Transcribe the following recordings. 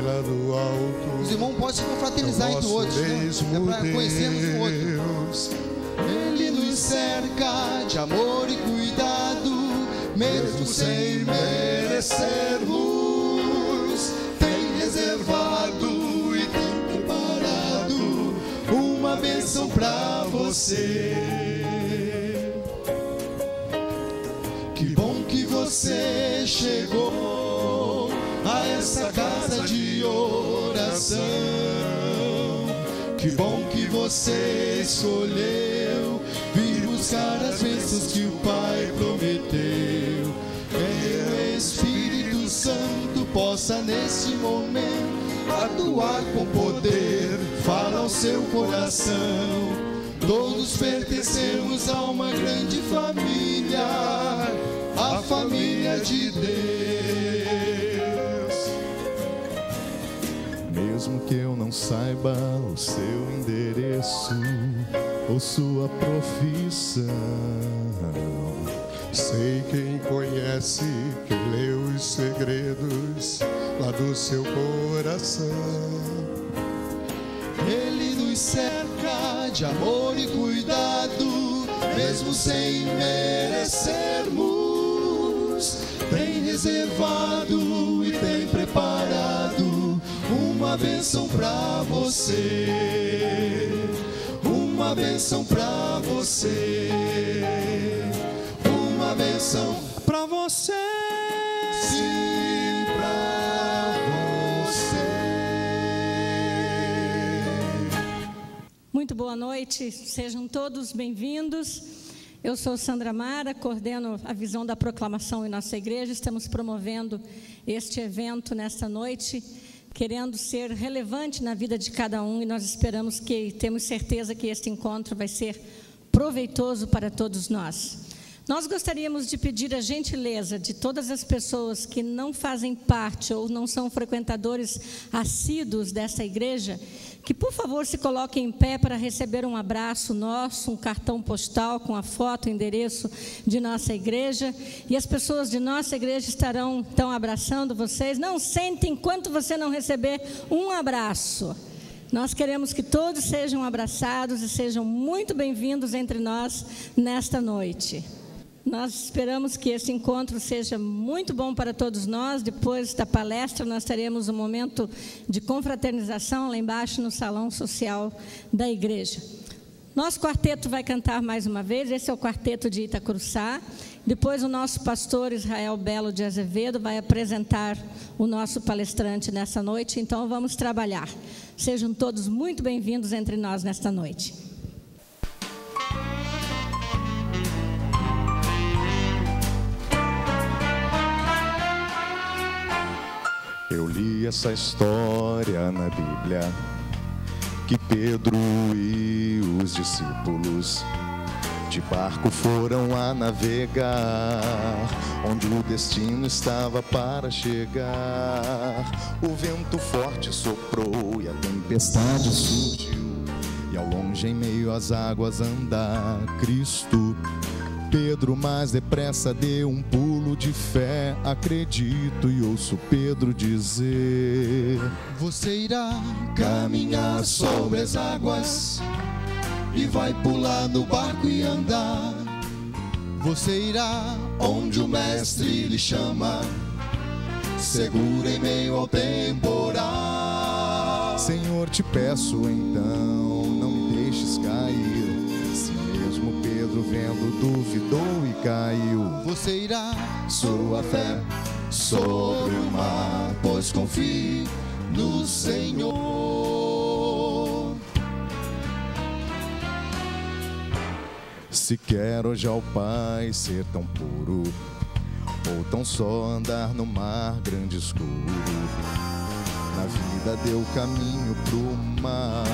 Pai lá do alto. Os irmãos podem se confraternizar entre outros, né? É para conhecermos o outro. Ele nos cerca de amor e cuidado, mesmo sem merecermos. Tem reservado e tem preparado uma bênção pra você. Que bom que você chegou a essa casa de oração. Que bom que você escolheu vir buscar as bênçãos que o Pai prometeu. Que o Espírito Santo possa neste momento atuar com poder, fala ao seu coração. Todos pertencemos a uma grande família, a família de Deus. Mesmo que eu não saiba o seu endereço ou sua profissão, sei quem conhece, quem lê os segredos lá do seu coração. Ele nos cerca de amor e cuidado, mesmo sem merecermos. Tem reservado e tem preparado uma bênção pra você. Uma bênção pra você. Uma bênção pra você. Sim, pra você. Muito boa noite, sejam todos bem-vindos. Eu sou Sandra Mara, coordeno a visão da proclamação em nossa igreja. Estamos promovendo este evento nesta noite, querendo ser relevante na vida de cada um, e nós esperamos temos certeza que este encontro vai ser proveitoso para todos nós. Nós gostaríamos de pedir a gentileza de todas as pessoas que não fazem parte ou não são frequentadores assíduos desta igreja, que por favor se coloquem em pé para receber um abraço nosso, um cartão postal com a foto, o endereço de nossa igreja, e as pessoas de nossa igreja estarão então abraçando vocês. Não sentem enquanto você não receber um abraço. Nós queremos que todos sejam abraçados e sejam muito bem-vindos entre nós nesta noite. Nós esperamos que esse encontro seja muito bom para todos nós. Depois da palestra, nós teremos um momento de confraternização lá embaixo no salão social da igreja. Nosso quarteto vai cantar mais uma vez. Esse é o quarteto de Itacuruçá. Depois o nosso pastor Israel Belo de Azevedo vai apresentar o nosso palestrante nessa noite. Então vamos trabalhar. Sejam todos muito bem-vindos entre nós nesta noite. Eu li essa história na Bíblia, que Pedro e os discípulos de barco foram a navegar, onde o destino estava para chegar. O vento forte soprou e a tempestade surgiu, e ao longe em meio às águas anda Cristo. Pedro mais depressa deu um pulo de fé, acredito e ouço Pedro dizer: você irá caminhar sobre as águas e vai pular no barco e andar. Você irá onde o mestre lhe chama, seguro em meio ao temporal. Senhor, te peço então, não me deixes cair. Se mesmo Pedro vendo duvidou e caiu, você irá sua fé sobre o mar, pois confie no Senhor. Se quer hoje ao Pai ser tão puro, ou tão só andar no mar grande escuro, na vida deu caminho pro mal,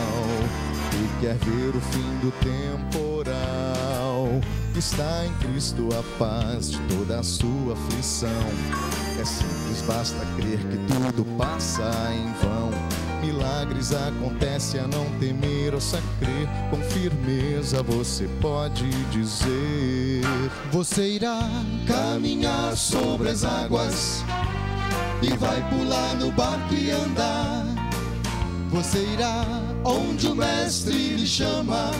e quer ver o fim do temporal. Está em Cristo a paz de toda a sua aflição. É simples, basta crer que tudo passa em vão. Milagres acontecem a não temer ou a crer. Com firmeza você pode dizer: você irá caminhar sobre as águas e vai pular no barco e andar. Você irá onde o mestre lhe chama,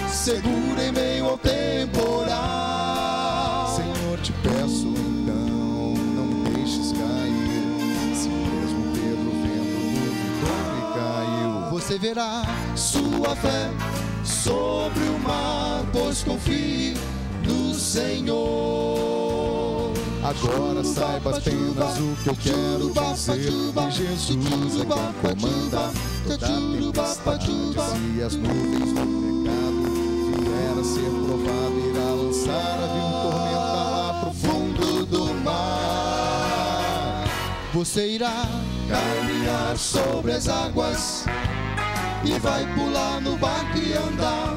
seguro em meio ao temporal. Senhor, te peço então, não me deixes cair. Se mesmo Pedro vendo duvidou e caiu, você verá sua fé sobre o mar, pois confie no Senhor. Agora saiba apenas o que eu quero dizer, que Jesus é quem comanda toda a tempestade. Se as nuvens do pecado vier a ser provado, irá lançar avião tormenta lá pro fundo do mar. Você irá caminhar sobre as águas e vai pular no barco e andar.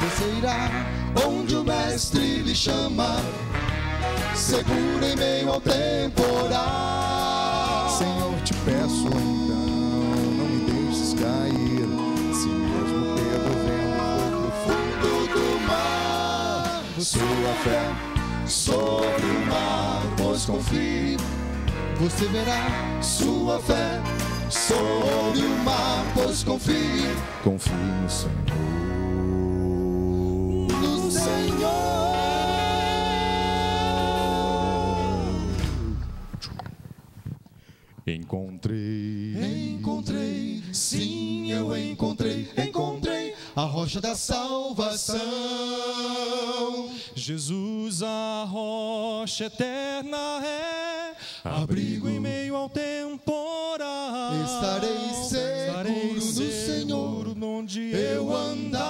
Você irá onde o mestre lhe chama, seguro em meio ao temporal. Senhor, te peço então, não me deixes cair. Se mesmo Pedro vendo pro fundo do mar, sua fé sobre o mar, pois confie. Você verá sua fé sobre o mar, pois confie. Confie no Senhor. No Senhor. Encontrei, sim, eu encontrei a rocha da salvação. Jesus, a rocha eterna é, abrigo em meio ao temporal. Estarei seguro no Senhor, onde eu andar,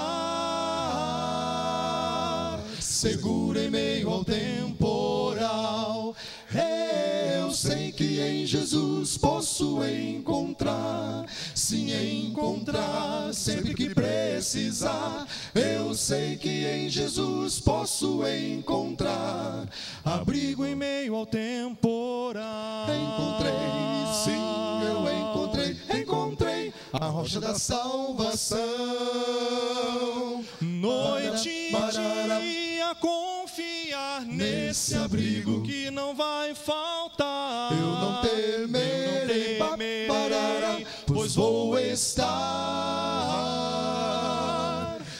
seguro em meio ao temporal. Eu sei que em Jesus posso encontrar, sim, encontrar sempre que precisar. Eu sei que em Jesus posso encontrar abrigo em meio ao temporal. Encontrei, sim, eu encontrei a rocha da salvação. Noite e dia confiar nesse abrigo que não vai faltar. Eu não temerei, pois vou estar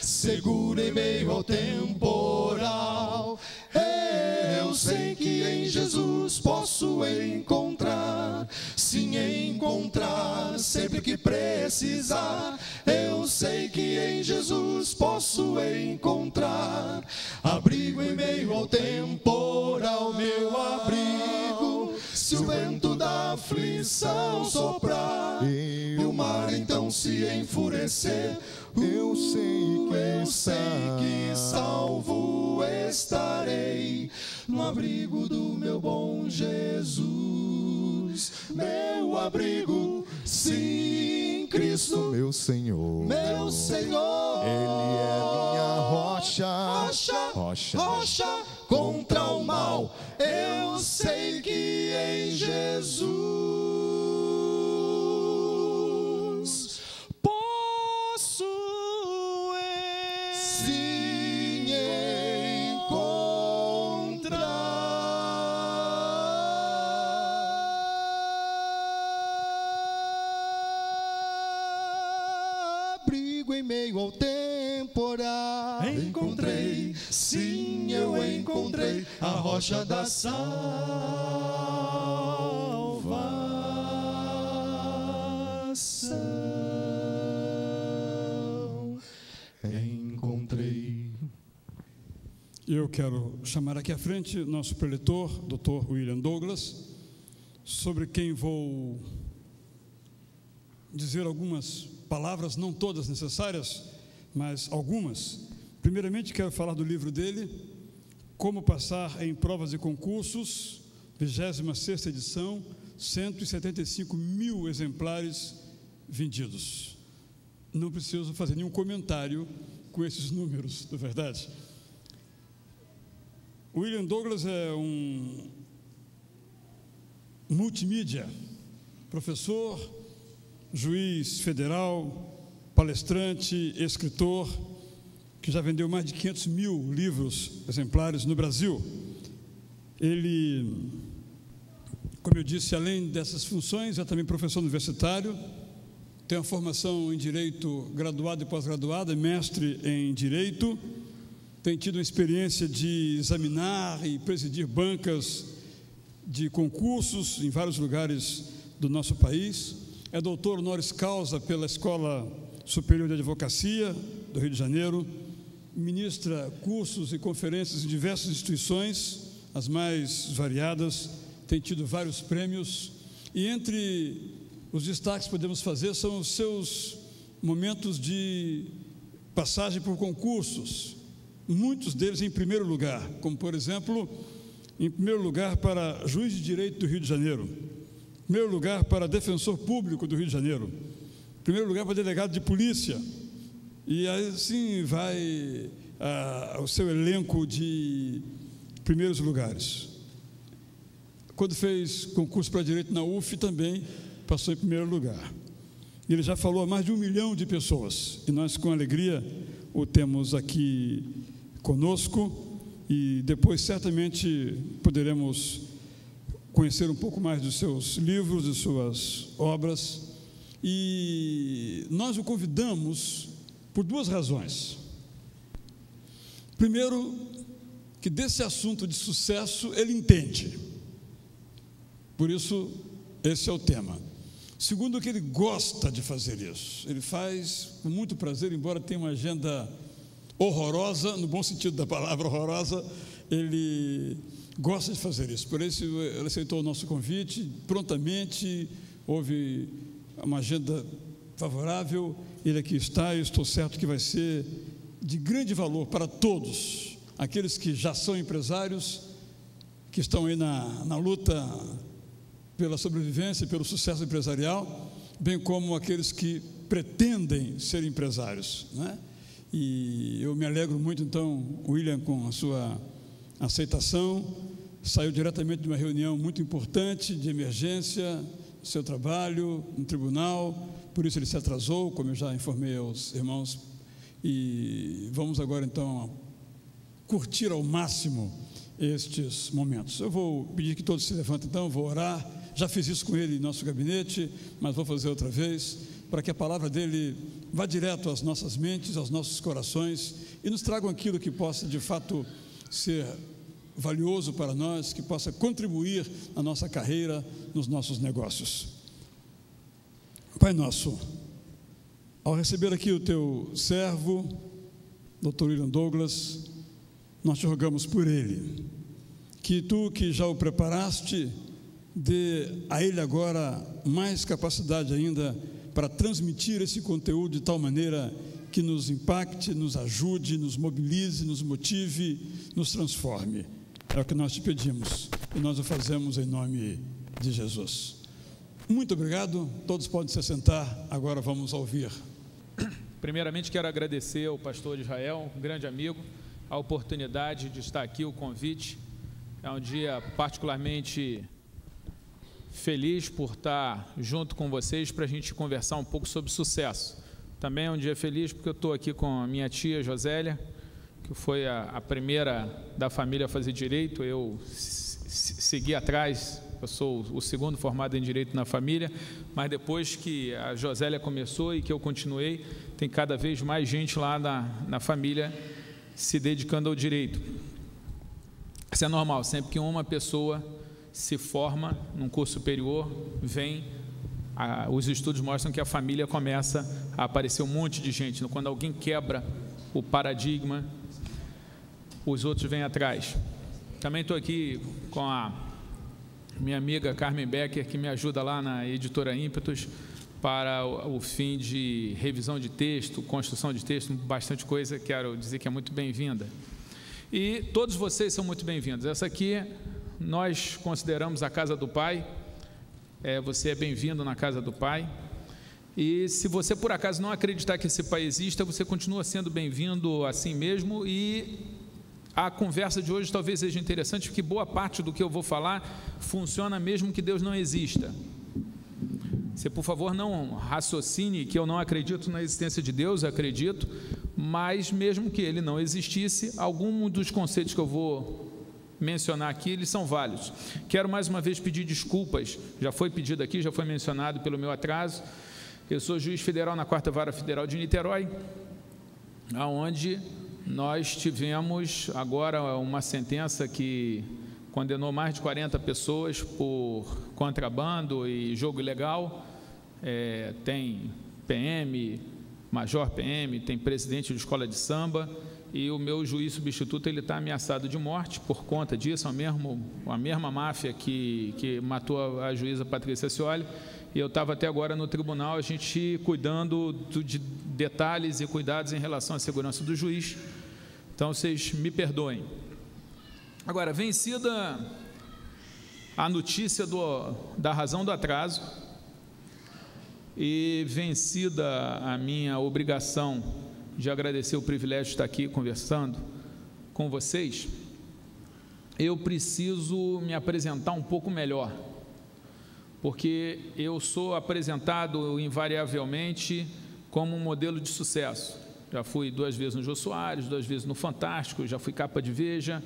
seguro em meio ao temporal. Eu sei que em Jesus posso encontrar, sim, encontrar sempre que precisar. Eu sei que em Jesus posso encontrar abrigo em meio ao temporal. Meu abrigo, se o vento da aflição soprar e o mar então se enfurecer, eu sei que salvo estarei no abrigo do meu bom Jesus. Meu abrigo, sim, Cristo, meu Senhor. meu Senhor. Ele é minha rocha, rocha contra o mal. Eu sei que em Jesus posso sim encontrar abrigo em meio ao temporal. Encontrei, sim, eu encontrei a rocha da salvação. Encontrei. Eu quero chamar aqui à frente nosso preletor, Dr. William Douglas, sobre quem vou dizer algumas palavras, não todas necessárias, mas algumas. Primeiramente, quero falar do livro dele, Como Passar em Provas e Concursos, 26ª edição, 175 mil exemplares vendidos. Não preciso fazer nenhum comentário com esses números, na verdade. William Douglas é um multimídia, professor, juiz federal, palestrante, escritor, que já vendeu mais de 500 mil livros exemplares no Brasil. Ele Como eu disse, além dessas funções, é também professor universitário, tem uma formação em Direito graduado e pós-graduado, é mestre em Direito, tem tido a experiência de examinar e presidir bancas de concursos em vários lugares do nosso país, é doutor honoris causa pela Escola Superior de Advocacia do Rio de Janeiro, ministra cursos e conferências em diversas instituições, as mais variadas, tem tido vários prêmios, e entre os destaques que podemos fazer são os seus momentos de passagem por concursos, muitos deles em primeiro lugar, como por exemplo, em primeiro lugar para juiz de direito do Rio de Janeiro, em primeiro lugar para defensor público do Rio de Janeiro, em primeiro lugar para delegado de polícia, e assim vai o seu elenco de primeiros lugares. Quando fez concurso para direito na UF, também passou em primeiro lugar. Ele já falou a mais de 1 milhão de pessoas, e nós com alegria o temos aqui conosco, e depois certamente poderemos conhecer um pouco mais dos seus livros, de suas obras, e nós o convidamos por 2 razões. Primeiro, que desse assunto de sucesso ele entende, por isso esse é o tema. Segundo, que ele gosta de fazer isso, ele faz com muito prazer, embora tenha uma agenda horrorosa, no bom sentido da palavra horrorosa, ele gosta de fazer isso, por isso ele aceitou o nosso convite prontamente, houve uma agenda favorável, ele aqui está, eu estou certo que vai ser de grande valor para todos, aqueles que já são empresários, que estão aí na luta pela sobrevivência, pelo sucesso empresarial, bem como aqueles que pretendem ser empresários, né? E eu me alegro muito, então, William, com a sua aceitação, saiu diretamente de uma reunião muito importante, de emergência, seu trabalho no tribunal, por isso ele se atrasou, como eu já informei aos irmãos, e vamos agora, então, curtir ao máximo estes momentos. Eu vou pedir que todos se levantem, então, vou orar, já fiz isso com ele em nosso gabinete, mas vou fazer outra vez, para que a palavra dele vá direto às nossas mentes, aos nossos corações, e nos tragam aquilo que possa, de fato, ser valioso para nós, que possa contribuir na nossa carreira, nos nossos negócios. Pai nosso, ao receber aqui o teu servo, Dr. William Douglas, nós te rogamos por ele, que tu que já o preparaste, dê a ele agora mais capacidade ainda para transmitir esse conteúdo de tal maneira que nos impacte, nos ajude, nos mobilize, nos motive, nos transforme. É o que nós te pedimos e nós o fazemos em nome de Jesus. Muito obrigado, todos podem se sentar, agora vamos ouvir. Primeiramente quero agradecer ao pastor Israel, um grande amigo, a oportunidade de estar aqui, o convite. É um dia particularmente feliz por estar junto com vocês para a gente conversar um pouco sobre sucesso. Também é um dia feliz porque eu estou aqui com a minha tia Josélia, que foi a primeira da família a fazer direito. Eu segui atrás, eu sou o segundo formado em direito na família, mas depois que a Josélia começou e que eu continuei, tem cada vez mais gente lá na família se dedicando ao direito. Isso é normal, sempre que uma pessoa se forma num curso superior, os estudos mostram que a família começa a aparecer um monte de gente. Quando alguém quebra o paradigma, os outros vêm atrás. Também estou aqui com a minha amiga Carmen Becker, que me ajuda lá na editora Ímpetus, para o fim de revisão de texto, construção de texto, bastante coisa, quero dizer que é muito bem-vinda. E todos vocês são muito bem-vindos. Essa aqui nós consideramos a casa do Pai, você é bem-vindo na casa do Pai, e se você por acaso não acreditar que esse Pai exista, você continua sendo bem-vindo assim mesmo, e a conversa de hoje talvez seja interessante, porque boa parte do que eu vou falar funciona mesmo que Deus não exista. Você, por favor, não raciocine que eu não acredito na existência de Deus, eu acredito, mas mesmo que Ele não existisse, algum dos conceitos que eu vou mencionar aqui, eles são válidos. Quero mais uma vez pedir desculpas, já foi pedido aqui, já foi mencionado pelo meu atraso. Eu sou juiz federal na 4ª Vara Federal de Niterói, onde nós tivemos agora uma sentença que condenou mais de 40 pessoas por contrabando e jogo ilegal. Tem PM, major PM, tem presidente de escola de samba, e o meu juiz substituto está ameaçado de morte por conta disso, a mesma máfia que matou a juíza Patrícia Scioli, e eu estava até agora no tribunal, a gente cuidando de detalhes e cuidados em relação à segurança do juiz. Então, vocês me perdoem. Agora, vencida a notícia da razão do atraso e vencida a minha obrigação de agradecer o privilégio de estar aqui conversando com vocês, eu preciso me apresentar um pouco melhor, porque eu sou apresentado invariavelmente como um modelo de sucesso. Já fui 2 vezes no Jô Soares, 2 vezes no Fantástico, já fui capa de Veja,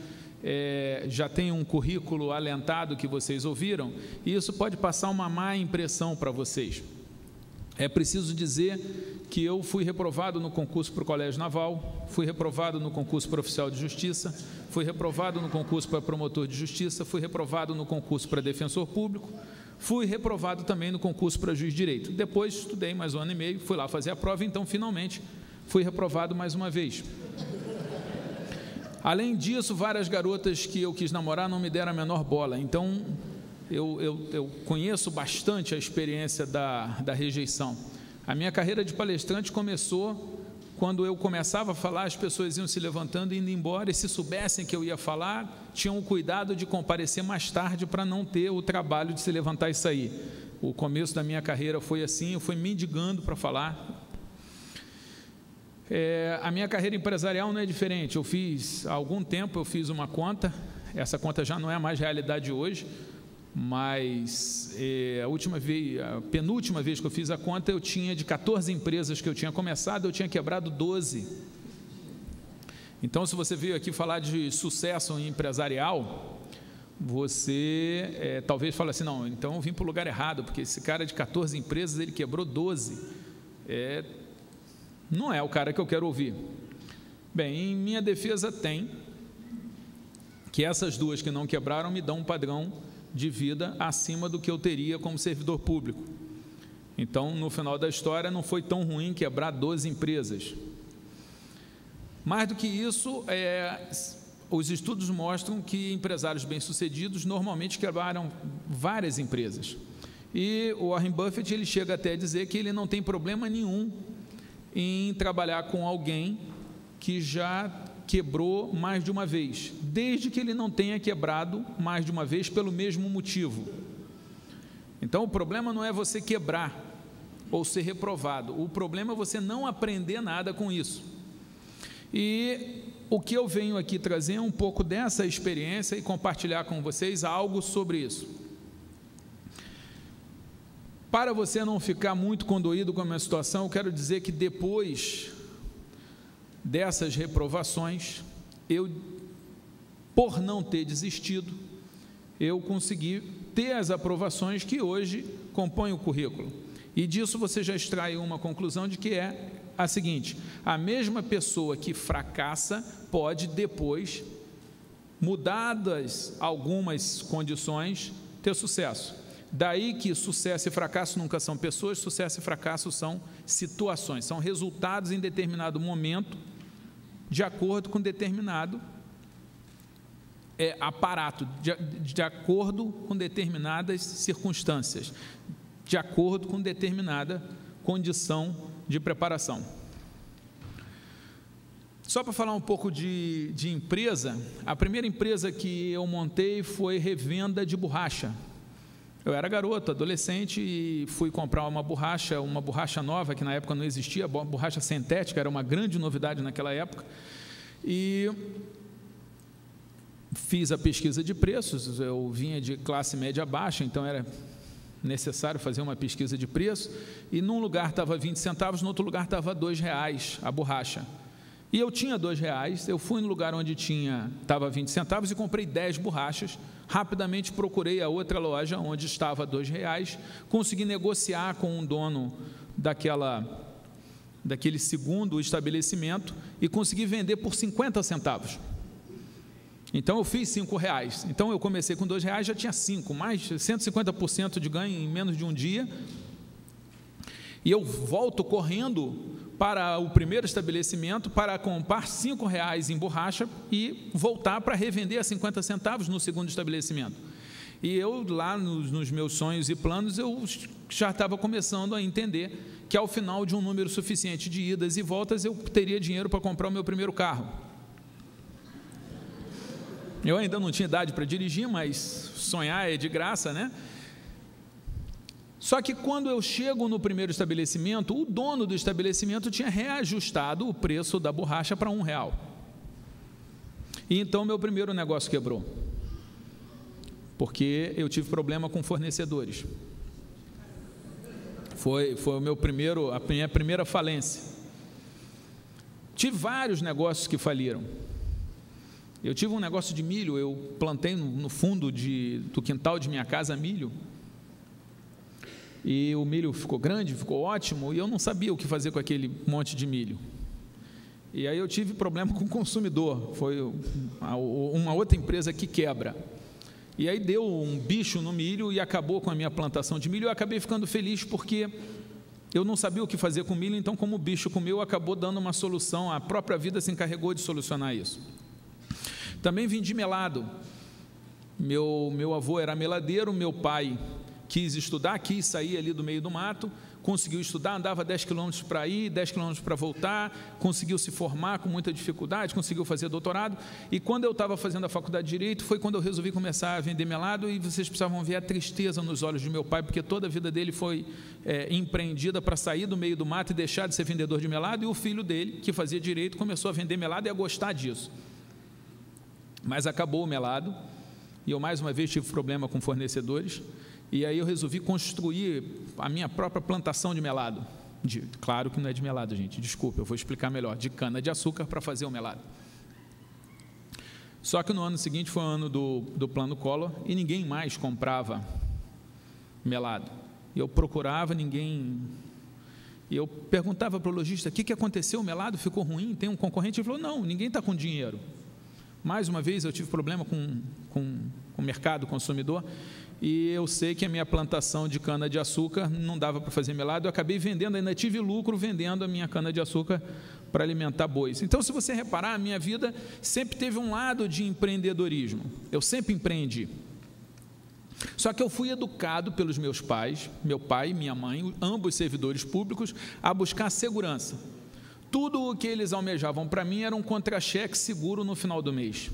já tenho um currículo alentado que vocês ouviram, e isso pode passar uma má impressão para vocês. É preciso dizer que eu fui reprovado no concurso para o Colégio Naval, fui reprovado no concurso para oficial de justiça, fui reprovado no concurso para promotor de justiça, fui reprovado no concurso para defensor público, fui reprovado também no concurso para juiz de direito. Depois estudei mais 1 ano e meio, fui lá fazer a prova, então finalmente fui reprovado mais uma vez. Além disso, várias garotas que eu quis namorar não me deram a menor bola, então eu conheço bastante a experiência da rejeição. A minha carreira de palestrante começou quando eu começava a falar, as pessoas iam se levantando e indo embora, e se soubessem que eu ia falar, tinham o cuidado de comparecer mais tarde para não ter o trabalho de se levantar e sair. O começo da minha carreira foi assim, eu fui mendigando para falar. A minha carreira empresarial não é diferente. Há algum tempo eu fiz uma conta, essa conta já não é mais realidade hoje, mas a penúltima vez que eu fiz a conta, eu tinha de 14 empresas que eu tinha começado, eu tinha quebrado 12. Então, se você veio aqui falar de sucesso empresarial, você talvez fale assim, não, então eu vim para o lugar errado, porque esse cara de 14 empresas, ele quebrou 12. Não é o cara que eu quero ouvir. Bem, em minha defesa tem que essas 2 que não quebraram me dão um padrão de vida acima do que eu teria como servidor público. Então, no final da história, não foi tão ruim quebrar 12 empresas. Mais do que isso, os estudos mostram que empresários bem-sucedidos normalmente quebraram várias empresas. E o Warren Buffett, ele chega até a dizer que ele não tem problema nenhum em trabalhar com alguém que já quebrou mais de uma vez, desde que ele não tenha quebrado mais de uma vez pelo mesmo motivo. Então, o problema não é você quebrar ou ser reprovado, o problema é você não aprender nada com isso. E o que eu venho aqui trazer é um pouco dessa experiência e compartilhar com vocês algo sobre isso. Para você não ficar muito condoído com a minha situação, eu quero dizer que depois dessas reprovações, por não ter desistido, eu consegui ter as aprovações que hoje compõem o currículo. E disso você já extrai uma conclusão de que é a seguinte: a mesma pessoa que fracassa pode depois, mudadas algumas condições, ter sucesso. Daí que sucesso e fracasso nunca são pessoas, sucesso e fracasso são situações, são resultados em determinado momento, de acordo com determinado aparato, de acordo com determinadas circunstâncias, de acordo com determinada condição de preparação. Só para falar um pouco de empresa, a primeira empresa que eu montei foi revenda de borracha. Eu era garoto, adolescente, e fui comprar uma borracha nova, que na época não existia, borracha sintética, era uma grande novidade naquela época, e fiz a pesquisa de preços. Eu vinha de classe média baixa, então era necessário fazer uma pesquisa de preço, e num lugar estava 20 centavos, no outro lugar estava R$2 a borracha. E eu tinha R$2, eu fui no lugar onde estava 20 centavos e comprei 10 borrachas. Rapidamente procurei a outra loja onde estava R$2, consegui negociar com um dono daquele segundo estabelecimento e consegui vender por 50 centavos. Então eu fiz R$5. Então eu comecei com R$2, já tinha 5, mais 150% de ganho em menos de um dia. E eu volto correndo para o primeiro estabelecimento para comprar R$5 em borracha e voltar para revender a 50 centavos no segundo estabelecimento. E eu, lá nos meus sonhos e planos, eu já estava começando a entender que ao final de um número suficiente de idas e voltas, eu teria dinheiro para comprar o meu primeiro carro. Eu ainda não tinha idade para dirigir, mas sonhar é de graça, né? Só que quando eu chego no primeiro estabelecimento, o dono do estabelecimento tinha reajustado o preço da borracha para R$1. E então meu primeiro negócio quebrou, porque eu tive problema com fornecedores. Foi a minha primeira falência. Tive vários negócios que faliram. Eu tive um negócio de milho, eu plantei no fundo do quintal de minha casa milho. E o milho ficou grande, ficou ótimo, e eu não sabia o que fazer com aquele monte de milho. E aí eu tive problema com o consumidor, foi uma outra empresa que quebra. E aí deu um bicho no milho e acabou com a minha plantação de milho. Eu acabei ficando feliz porque eu não sabia o que fazer com o milho, então como o bicho comeu, acabou dando uma solução, a própria vida se encarregou de solucionar isso. Também vendi melado. Meu avô era meladeiro, meu pai quis estudar, quis sair ali do meio do mato, conseguiu estudar, andava 10 quilômetros para ir, 10 quilômetros para voltar, conseguiu se formar com muita dificuldade, conseguiu fazer doutorado, e quando eu estava fazendo a faculdade de Direito, foi quando eu resolvi começar a vender melado, e vocês precisavam ver a tristeza nos olhos de meu pai, porque toda a vida dele foi empreendida para sair do meio do mato e deixar de ser vendedor de melado, e o filho dele, que fazia Direito, começou a vender melado e a gostar disso. Mas acabou o melado, e eu mais uma vez tive problema com fornecedores, e aí eu resolvi construir a minha própria plantação de melado. Claro que não é de melado, gente, desculpa, eu vou explicar melhor, de cana-de-açúcar para fazer o melado. Só que no ano seguinte foi o ano do Plano Collor e ninguém mais comprava melado. Eu procurava, ninguém... E eu perguntava para o lojista, o que aconteceu, o melado ficou ruim, tem um concorrente? Ele falou, não, ninguém está com dinheiro. Mais uma vez eu tive problema com o mercado consumidor, e eu sei que a minha plantação de cana-de-açúcar não dava para fazer melado, eu acabei vendendo, ainda tive lucro vendendo a minha cana-de-açúcar para alimentar bois. Então, se você reparar, a minha vida sempre teve um lado de empreendedorismo, eu sempre empreendi. Só que eu fui educado pelos meus pais, meu pai e minha mãe, ambos servidores públicos, a buscar segurança. Tudo o que eles almejavam para mim era um contra-cheque seguro no final do mês.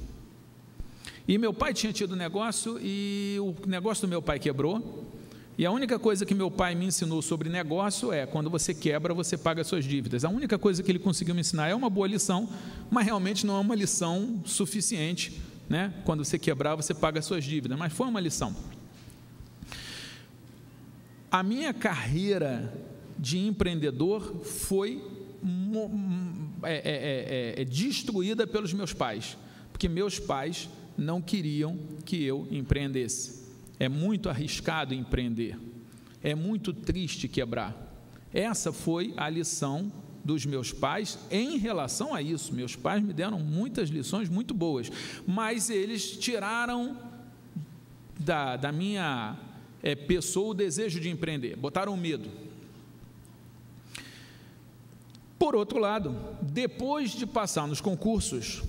E meu pai tinha tido negócio e o negócio do meu pai quebrou. E a única coisa que meu pai me ensinou sobre negócio é, quando você quebra, você paga suas dívidas. A única coisa que ele conseguiu me ensinar é uma boa lição, mas realmente não é uma lição suficiente, né? Quando você quebrar, você paga suas dívidas, mas foi uma lição. A minha carreira de empreendedor foi destruída pelos meus pais, porque meus pais não queriam que eu empreendesse. É muito arriscado empreender, é muito triste quebrar. Essa foi a lição dos meus pais em relação a isso. Meus pais me deram muitas lições muito boas, mas eles tiraram da minha pessoa o desejo de empreender, botaram medo. Por outro lado, depois de passar nos concursos,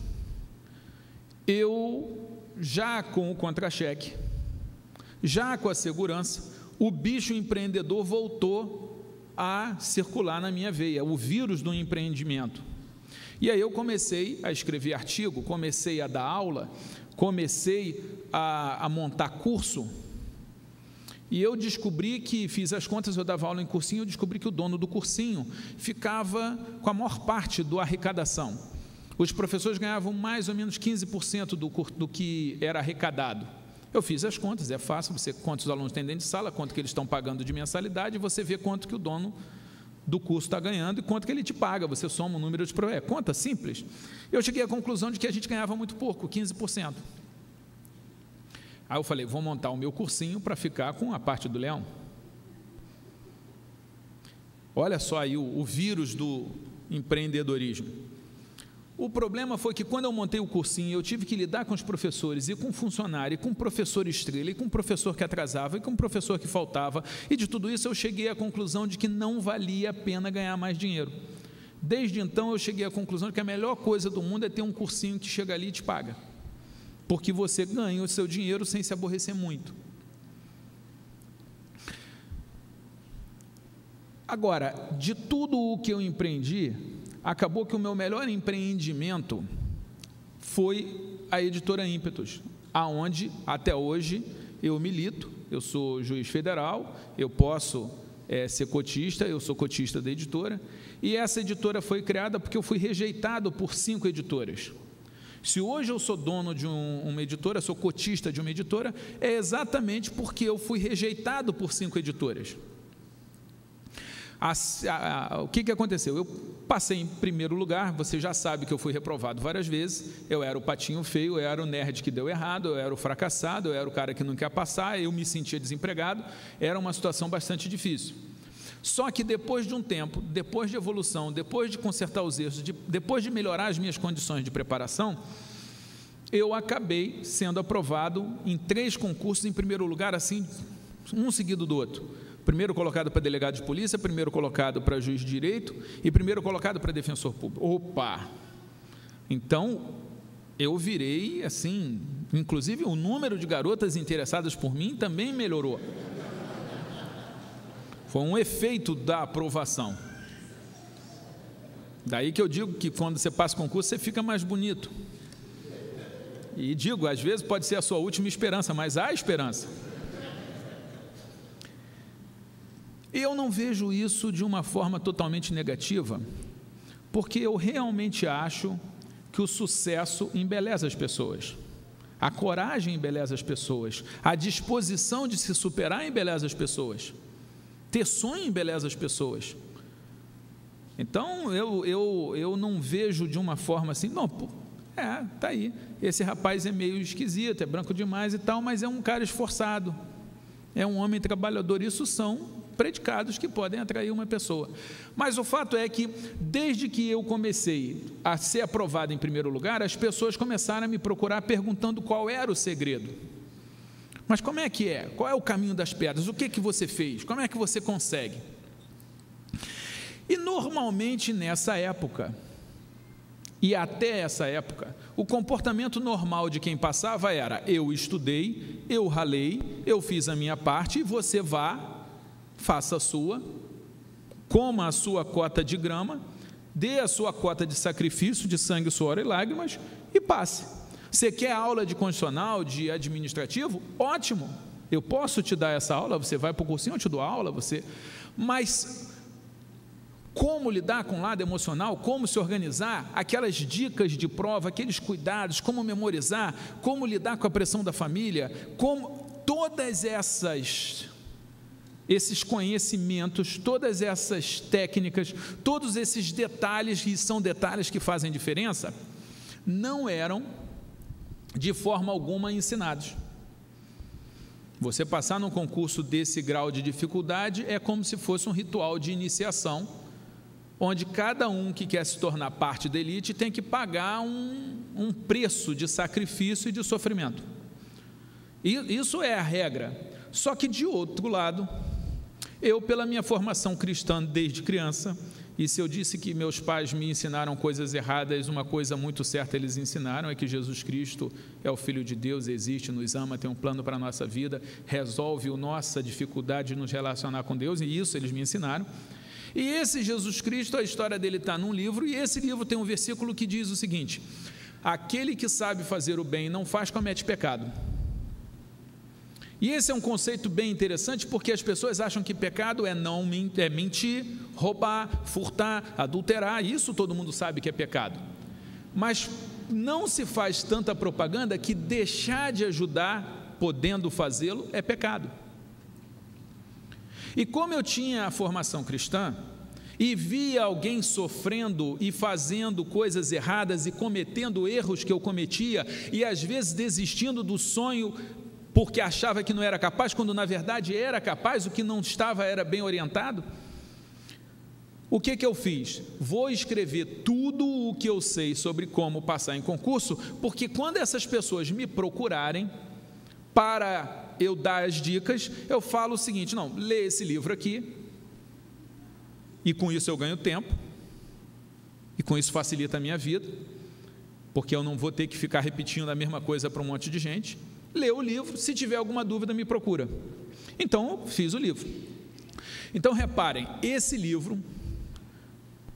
eu, já com o contra-cheque, já com a segurança, o bicho empreendedor voltou a circular na minha veia, o vírus do empreendimento. E aí eu comecei a escrever artigo, comecei a dar aula, comecei a montar curso, e eu descobri que, fiz as contas, eu dava aula em cursinho, eu descobri que o dono do cursinho ficava com a maior parte da arrecadação. Os professores ganhavam mais ou menos 15% do que era arrecadado. Eu fiz as contas, é fácil, você conta os alunos têm dentro de sala, quanto que eles estão pagando de mensalidade, e você vê quanto que o dono do curso está ganhando e quanto que ele te paga. Você soma o número de provas. Conta simples. Eu cheguei à conclusão de que a gente ganhava muito pouco, 15%. Aí eu falei, vou montar o meu cursinho para ficar com a parte do leão. Olha só aí o vírus do empreendedorismo. O problema foi que quando eu montei o cursinho, eu tive que lidar com os professores, e com o funcionário, e com o professor estrela, e com o professor que atrasava, e com o professor que faltava, e de tudo isso eu cheguei à conclusão de que não valia a pena ganhar mais dinheiro. Desde então eu cheguei à conclusão de que a melhor coisa do mundo é ter um cursinho que chega ali e te paga, porque você ganha o seu dinheiro sem se aborrecer muito. Agora, de tudo o que eu empreendi, acabou que o meu melhor empreendimento foi a editora Ímpetos, aonde até hoje eu milito. Eu sou juiz federal, eu posso ser cotista, eu sou cotista da editora, e essa editora foi criada porque eu fui rejeitado por 5 editoras. Se hoje eu sou dono de uma editora, sou cotista de uma editora, é exatamente porque eu fui rejeitado por 5 editoras. O que aconteceu? Eu passei em primeiro lugar, você já sabe que eu fui reprovado várias vezes, eu era o patinho feio, eu era o nerd que deu errado, eu era o fracassado, eu era o cara que não quer passar, eu me sentia desempregado, era uma situação bastante difícil. Só que depois de um tempo, depois de evolução, depois de consertar os erros, depois de melhorar as minhas condições de preparação, eu acabei sendo aprovado em 3 concursos em primeiro lugar, assim, um seguido do outro. Primeiro colocado para delegado de polícia, primeiro colocado para juiz de direito e primeiro colocado para defensor público. Opa! Então, eu virei assim, inclusive o número de garotas interessadas por mim também melhorou. Foi um efeito da aprovação. Daí que eu digo que quando você passa o concurso, você fica mais bonito. E digo, às vezes pode ser a sua última esperança, mas há esperança. Eu não vejo isso de uma forma totalmente negativa, porque eu realmente acho que o sucesso embeleza as pessoas, a coragem embeleza as pessoas, a disposição de se superar embeleza as pessoas, ter sonho embeleza as pessoas. Então eu não vejo de uma forma assim, não, tá aí, esse rapaz é meio esquisito, é branco demais e tal, mas é um cara esforçado, é um homem trabalhador. Isso são predicados que podem atrair uma pessoa. Mas o fato é que, desde que eu comecei a ser aprovado em primeiro lugar, as pessoas começaram a me procurar perguntando qual era o segredo. Mas como é que é? Qual é o caminho das pedras? O que você fez? Como é que você consegue? E normalmente nessa época, e até essa época, o comportamento normal de quem passava era: eu estudei, eu ralei, eu fiz a minha parte, e você vá, faça a sua, coma a sua cota de grama, dê a sua cota de sacrifício, de sangue, suor e lágrimas, e passe. Você quer aula de constitucional, de administrativo? Ótimo, eu posso te dar essa aula, você vai para o cursinho, eu te dou a aula, mas como lidar com o lado emocional, como se organizar, aquelas dicas de prova, aqueles cuidados, como memorizar, como lidar com a pressão da família, como todas esses conhecimentos, todas essas técnicas, todos esses detalhes, que são detalhes que fazem diferença, não eram de forma alguma ensinados. Você passar num concurso desse grau de dificuldade é como se fosse um ritual de iniciação, onde cada um que quer se tornar parte da elite tem que pagar um preço de sacrifício e de sofrimento. E isso é a regra. Só que, de outro lado, eu, pela minha formação cristã desde criança, e se eu disse que meus pais me ensinaram coisas erradas, uma coisa muito certa eles ensinaram, é que Jesus Cristo é o Filho de Deus, existe, nos ama, tem um plano para a nossa vida, resolve a nossa dificuldade de nos relacionar com Deus, e isso eles me ensinaram. E esse Jesus Cristo, a história dele está num livro, e esse livro tem um versículo que diz o seguinte: aquele que sabe fazer o bem e não faz, comete pecado. E esse é um conceito bem interessante, porque as pessoas acham que pecado é mentir, roubar, furtar, adulterar. Isso todo mundo sabe que é pecado. Mas não se faz tanta propaganda que deixar de ajudar, podendo fazê-lo, é pecado. E como eu tinha a formação cristã, e via alguém sofrendo e fazendo coisas erradas e cometendo erros que eu cometia, e às vezes desistindo do sonho porque achava que não era capaz, quando na verdade era capaz, o que não estava era bem orientado. O que eu fiz? Vou escrever tudo o que eu sei sobre como passar em concurso, porque quando essas pessoas me procurarem para eu dar as dicas, eu falo o seguinte: não, lê esse livro aqui, e com isso eu ganho tempo, e com isso facilita a minha vida, porque eu não vou ter que ficar repetindo a mesma coisa para um monte de gente. Lê o livro, se tiver alguma dúvida me procura. Então eu fiz o livro. Então reparem, esse livro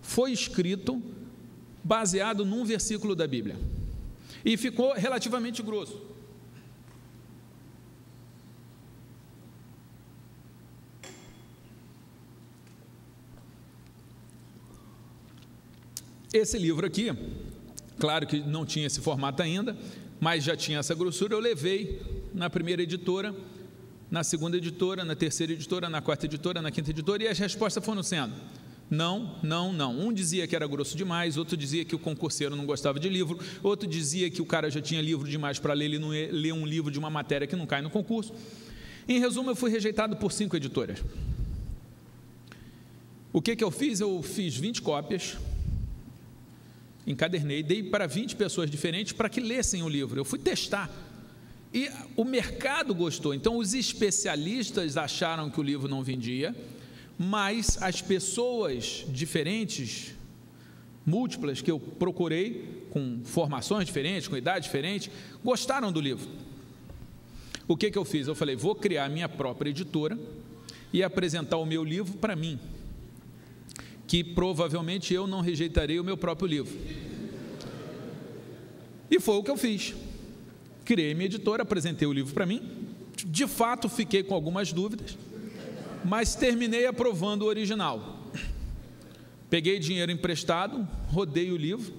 foi escrito baseado num versículo da Bíblia, e ficou relativamente grosso. Esse livro aqui, claro que não tinha esse formato ainda, mas já tinha essa grossura. Eu levei na primeira editora, na segunda editora, na terceira editora, na quarta editora, na quinta editora, e as respostas foram sendo: não, não, não. Um dizia que era grosso demais, outro dizia que o concurseiro não gostava de livro, outro dizia que o cara já tinha livro demais para ler, ele não ia ler um livro de uma matéria que não cai no concurso. Em resumo, eu fui rejeitado por 5 editoras. O que eu fiz? Eu fiz 20 cópias, encadernei, dei para 20 pessoas diferentes para que lessem o livro. Eu fui testar, e o mercado gostou. Então os especialistas acharam que o livro não vendia, mas as pessoas diferentes, múltiplas, que eu procurei, com formações diferentes, com idade diferente, gostaram do livro. O que eu fiz? Eu falei: vou criar a minha própria editora e apresentar o meu livro para mim, que provavelmente eu não rejeitarei o meu próprio livro. E foi o que eu fiz. Criei minha editora, apresentei o livro para mim. De fato, fiquei com algumas dúvidas, mas terminei aprovando o original. Peguei dinheiro emprestado, rodei o livro,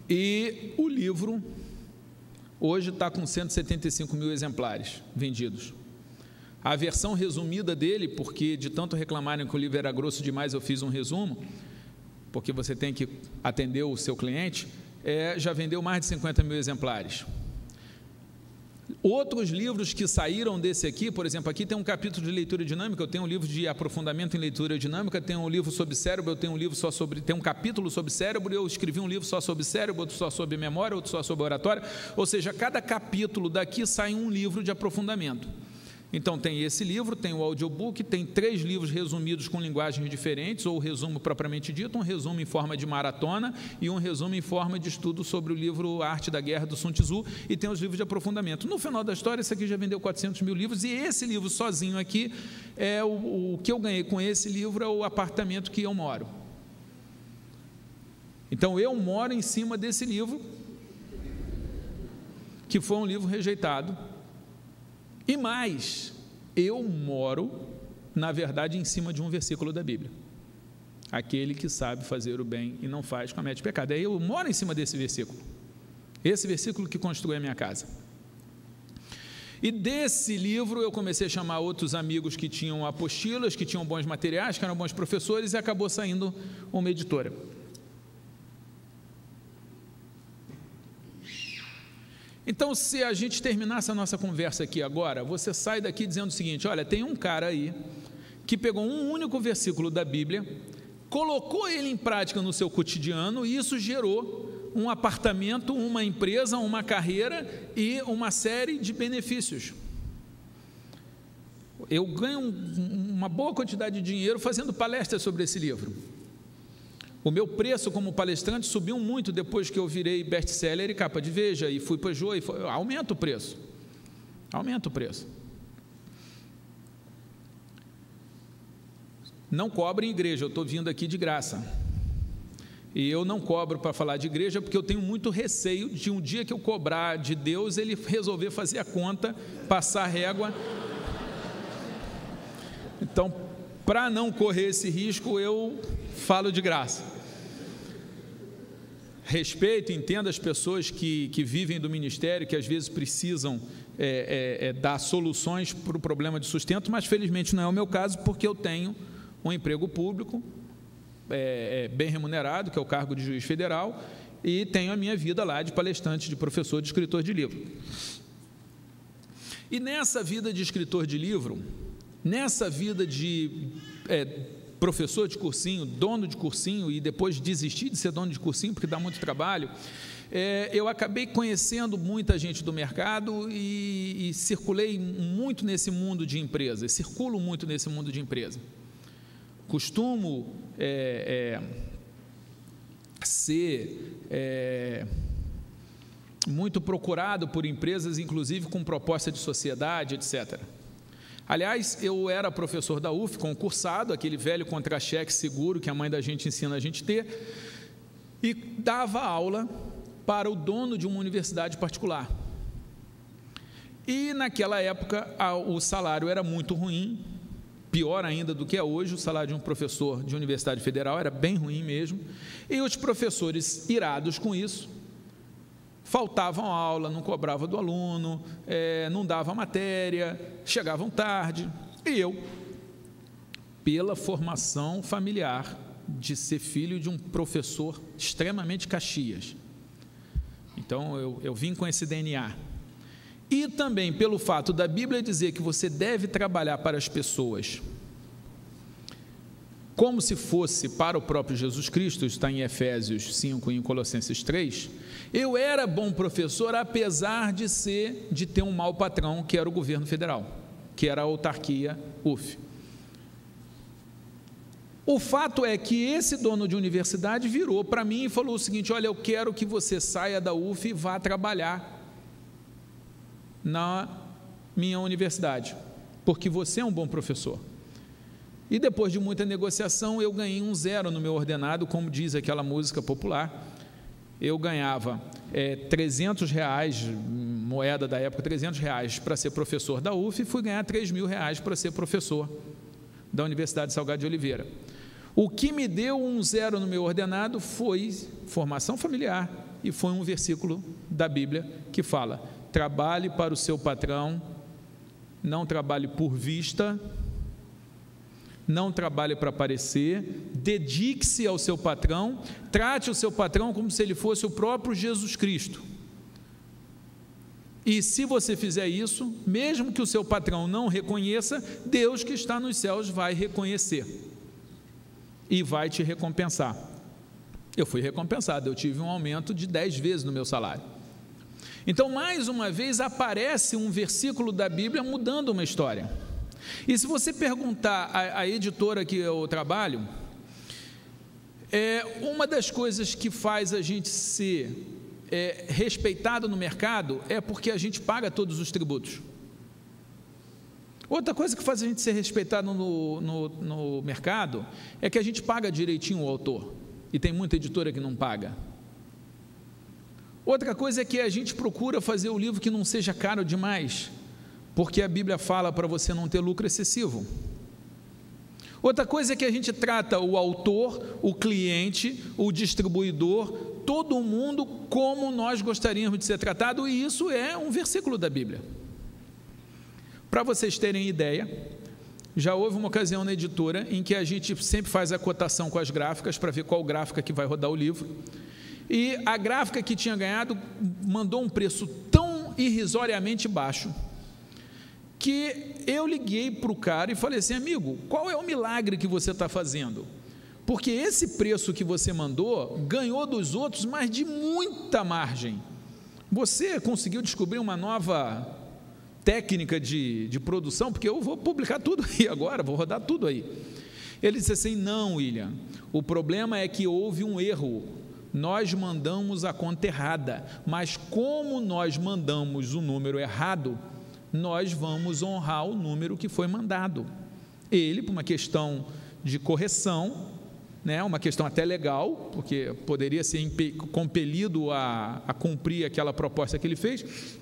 e o livro hoje está com 175 mil exemplares vendidos. A versão resumida dele, porque de tanto reclamarem que o livro era grosso demais, eu fiz um resumo, porque você tem que atender o seu cliente, já vendeu mais de 50 mil exemplares. Outros livros que saíram desse aqui, por exemplo, aqui tem um capítulo de leitura dinâmica, eu tenho um livro de aprofundamento em leitura dinâmica, tem um livro sobre cérebro, eu tenho um livro só sobre, tem um capítulo sobre cérebro, eu escrevi um livro só sobre cérebro, outro só sobre memória, outro só sobre oratória, ou seja, cada capítulo daqui sai um livro de aprofundamento. Então tem esse livro, tem o audiobook, tem 3 livros resumidos com linguagens diferentes, ou o resumo propriamente dito, um resumo em forma de maratona e um resumo em forma de estudo sobre o livro Arte da Guerra do Sun Tzu, e tem os livros de aprofundamento. No final da história, esse aqui já vendeu 400 mil livros, e esse livro sozinho aqui, o que eu ganhei com esse livro é o apartamento que eu moro. Então eu moro em cima desse livro, que foi um livro rejeitado. E mais, eu moro, na verdade, em cima de um versículo da Bíblia: aquele que sabe fazer o bem e não faz, comete pecado. Aí eu moro em cima desse versículo, esse versículo que construiu a minha casa. E desse livro eu comecei a chamar outros amigos que tinham apostilas, que tinham bons materiais, que eram bons professores, e acabou saindo uma editora. Então, se a gente terminasse a nossa conversa aqui agora, você sai daqui dizendo o seguinte: olha, tem um cara aí que pegou um único versículo da Bíblia, colocou ele em prática no seu cotidiano, e isso gerou um apartamento, uma empresa, uma carreira e uma série de benefícios. Eu ganho uma boa quantidade de dinheiro fazendo palestras sobre esse livro. O meu preço como palestrante subiu muito depois que eu virei best-seller e capa de Veja, e fui para o Jô, e aumenta o preço. Aumenta o preço. Não cobre em igreja, eu estou vindo aqui de graça. E eu não cobro para falar de igreja, porque eu tenho muito receio de um dia que eu cobrar de Deus, ele resolver fazer a conta, passar a régua. Então, para não correr esse risco, eu falo de graça. Respeito, entendo as pessoas que vivem do ministério, que às vezes precisam dar soluções para o problema de sustento, mas felizmente não é o meu caso, porque eu tenho um emprego público, bem remunerado, que é o cargo de juiz federal, e tenho a minha vida lá de palestrante, de professor, de escritor de livro. E nessa vida de escritor de livro, nessa vida de professor de cursinho, dono de cursinho, e depois desisti de ser dono de cursinho porque dá muito trabalho, eu acabei conhecendo muita gente do mercado e circulei muito nesse mundo de empresas, circulo muito nesse mundo de empresa. Costumo ser muito procurado por empresas, inclusive com proposta de sociedade, etc. Aliás, eu era professor da UF, concursado, aquele velho contra-cheque seguro que a mãe da gente ensina a gente ter, e dava aula para o dono de uma universidade particular. E naquela época o salário era muito ruim, pior ainda do que é hoje. O salário de um professor de universidade federal era bem ruim mesmo, e os professores, irados com isso, faltavam aula, não cobravam do aluno, não davam matéria, chegavam tarde. E eu, pela formação familiar de ser filho de um professor extremamente Caxias, então eu vim com esse DNA, e também pelo fato da Bíblia dizer que você deve trabalhar para as pessoas como se fosse para o próprio Jesus Cristo, está em Efésios 5 e em Colossenses 3, eu era bom professor, apesar de ter um mau patrão, que era o governo federal, que era a autarquia UF. O fato é que esse dono de universidade virou para mim e falou o seguinte: olha, eu quero que você saia da UF e vá trabalhar na minha universidade, porque você é um bom professor. E depois de muita negociação, eu ganhei um 0 no meu ordenado, como diz aquela música popular. Eu ganhava R$300, moeda da época, R$300 para ser professor da UF, e fui ganhar R$3.000 para ser professor da Universidade Salgado de Oliveira. O que me deu um 0 no meu ordenado foi formação familiar, e foi um versículo da Bíblia que fala: trabalhe para o seu patrão, não trabalhe por vista, não trabalhe para aparecer, dedique-se ao seu patrão, trate o seu patrão como se ele fosse o próprio Jesus Cristo. E se você fizer isso, mesmo que o seu patrão não reconheça, Deus que está nos céus vai reconhecer e vai te recompensar. Eu fui recompensado, eu tive um aumento de 10 vezes no meu salário. Então, mais uma vez, aparece um versículo da Bíblia mudando uma história. E se você perguntar à editora que eu trabalho, uma das coisas que faz a gente ser respeitado no mercado é porque a gente paga todos os tributos. Outra coisa que faz a gente ser respeitado no mercado é que a gente paga direitinho o autor, e tem muita editora que não paga. Outra coisa é que a gente procura fazer o livro que não seja caro demais, porque a Bíblia fala para você não ter lucro excessivo. Outra coisa é que a gente trata o autor, o cliente, o distribuidor, todo mundo como nós gostaríamos de ser tratado, e isso é um versículo da Bíblia. Para vocês terem ideia, já houve uma ocasião na editora em que a gente sempre faz a cotação com as gráficas para ver qual gráfica que vai rodar o livro, e a gráfica que tinha ganhado mandou um preço tão irrisoriamente baixo que eu liguei para o cara e falei assim: amigo, qual é o milagre que você está fazendo? Porque esse preço que você mandou ganhou dos outros, mas de muita margem. Você conseguiu descobrir uma nova técnica de produção? Porque eu vou publicar tudo aí agora, vou rodar tudo aí. Ele disse assim: não, William, o problema é que houve um erro. Nós mandamos a conta errada, mas como nós mandamos o número errado, nós vamos honrar o número que foi mandado. Ele, por uma questão de correção, uma questão até legal, porque poderia ser compelido a cumprir aquela proposta que ele fez,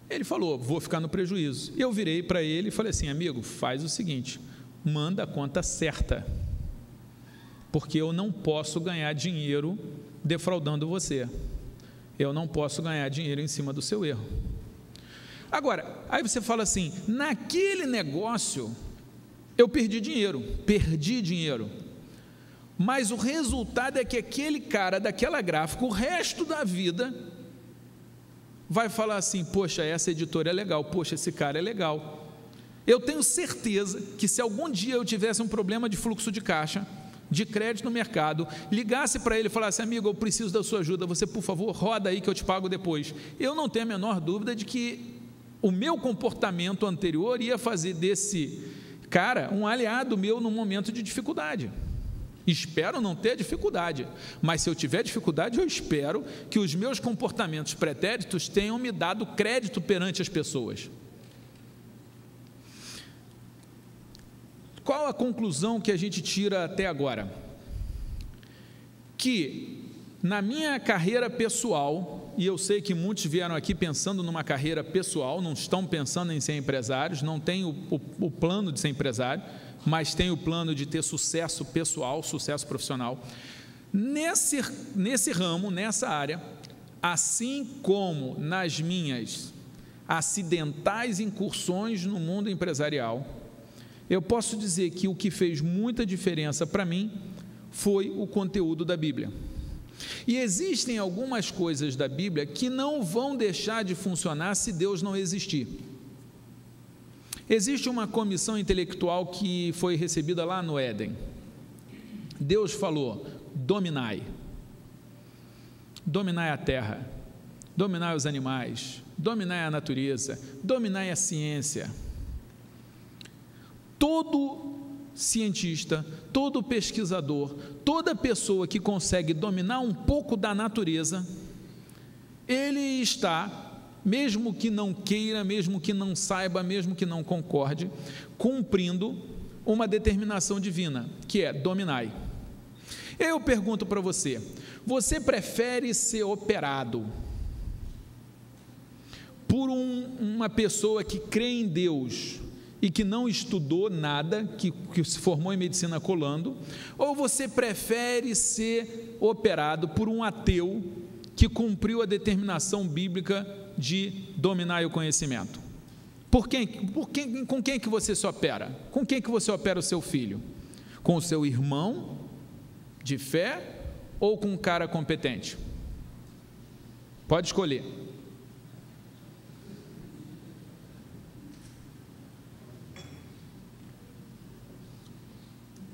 ele falou: vou ficar no prejuízo. E eu virei para ele e falei assim: amigo, faz o seguinte, manda a conta certa, porque eu não posso ganhar dinheiro defraudando você, eu não posso ganhar dinheiro em cima do seu erro. Agora, aí você fala assim: naquele negócio eu perdi dinheiro, mas o resultado é que aquele cara daquela gráfica, o resto da vida, vai falar assim: poxa, essa editora é legal, poxa, esse cara é legal. Eu tenho certeza que se algum dia eu tivesse um problema de fluxo de caixa, de crédito no mercado, ligasse para ele e falasse: amigo, eu preciso da sua ajuda, você por favor roda aí que eu te pago depois, eu não tenho a menor dúvida de que o meu comportamento anterior ia fazer desse cara um aliado meu num momento de dificuldade. Espero não ter dificuldade, mas se eu tiver dificuldade, eu espero que os meus comportamentos pretéritos tenham me dado crédito perante as pessoas. Qual a conclusão que a gente tira até agora? Que na minha carreira pessoal, e eu sei que muitos vieram aqui pensando numa carreira pessoal, não estão pensando em ser empresários, não têm o plano de ser empresário, mas têm o plano de ter sucesso pessoal, sucesso profissional. Nesse ramo, nessa área, assim como nas minhas acidentais incursões no mundo empresarial, eu posso dizer que o que fez muita diferença para mim foi o conteúdo da Bíblia. E existem algumas coisas da Bíblia que não vão deixar de funcionar se Deus não existir. Existe uma comissão intelectual que foi recebida lá no Éden. Deus falou: dominai a terra, dominai os animais, dominai a natureza, dominai a ciência. Todo cientista, todo pesquisador, toda pessoa que consegue dominar um pouco da natureza, ele está, mesmo que não queira, mesmo que não saiba, mesmo que não concorde, cumprindo uma determinação divina, que é dominai. Eu pergunto para você: você prefere ser operado por uma pessoa que crê em Deus e que não estudou nada, que se formou em medicina colando, ou você prefere ser operado por um ateu que cumpriu a determinação bíblica de dominar o conhecimento? Com quem que você se opera? Com quem que você opera o seu filho? Com o seu irmão de fé ou com um cara competente? Pode escolher.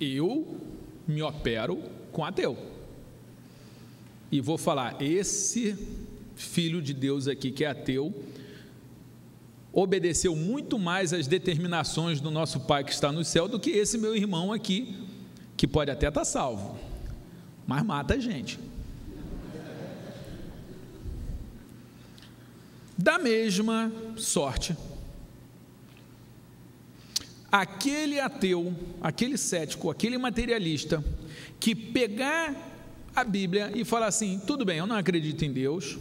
Eu me opero com ateu. E vou falar: esse filho de Deus aqui que é ateu obedeceu muito mais às determinações do nosso Pai que está no céu do que esse meu irmão aqui, que pode até estar salvo, mas mata a gente. Da mesma sorte, aquele ateu, aquele cético, aquele materialista que pegar a Bíblia e falar assim: tudo bem, eu não acredito em Deus,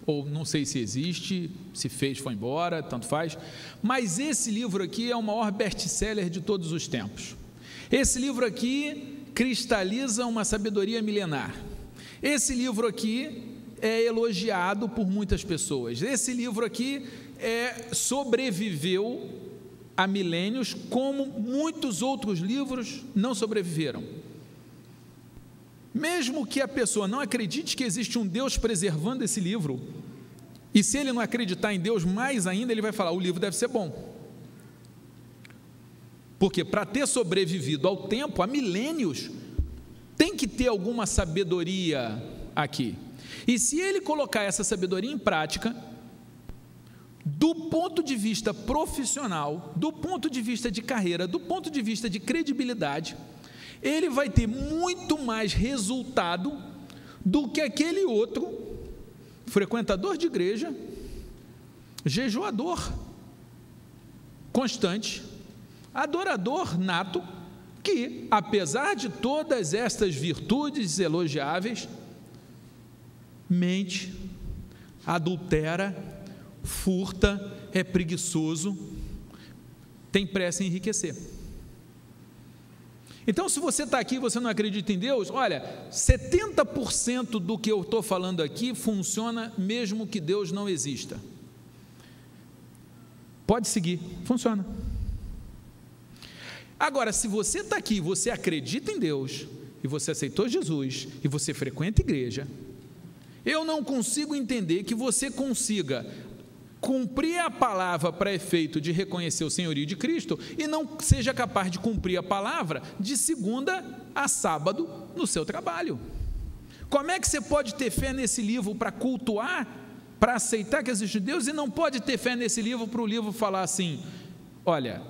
ou não sei se existe, se fez, foi embora, tanto faz, mas esse livro aqui é o maior best-seller de todos os tempos. Esse livro aqui cristaliza uma sabedoria milenar. Esse livro aqui é elogiado por muitas pessoas. Esse livro aqui sobreviveu há milênios, como muitos outros livros não sobreviveram. Mesmo que a pessoa não acredite que existe um Deus preservando esse livro, e se ele não acreditar em Deus mais ainda, ele vai falar: o livro deve ser bom. Porque para ter sobrevivido ao tempo, há milênios, tem que ter alguma sabedoria aqui. E se ele colocar essa sabedoria em prática, do ponto de vista profissional, do ponto de vista de carreira, do ponto de vista de credibilidade, ele vai ter muito mais resultado do que aquele outro frequentador de igreja, jejuador constante, adorador nato, que, apesar de todas estas virtudes elogiáveis, mente, adultera, furta, é preguiçoso, tem pressa em enriquecer. Então, se você está aqui e você não acredita em Deus, olha, 70% do que eu estou falando aqui funciona mesmo que Deus não exista. Pode seguir, funciona. Agora, se você está aqui, você acredita em Deus, e você aceitou Jesus, e você frequenta a igreja, eu não consigo entender que você consiga cumprir a palavra para efeito de reconhecer o senhorio de Cristo e não seja capaz de cumprir a palavra de segunda a sábado no seu trabalho. Como é que você pode ter fé nesse livro para cultuar, para aceitar que existe Deus, e não pode ter fé nesse livro para o livro falar assim: olha,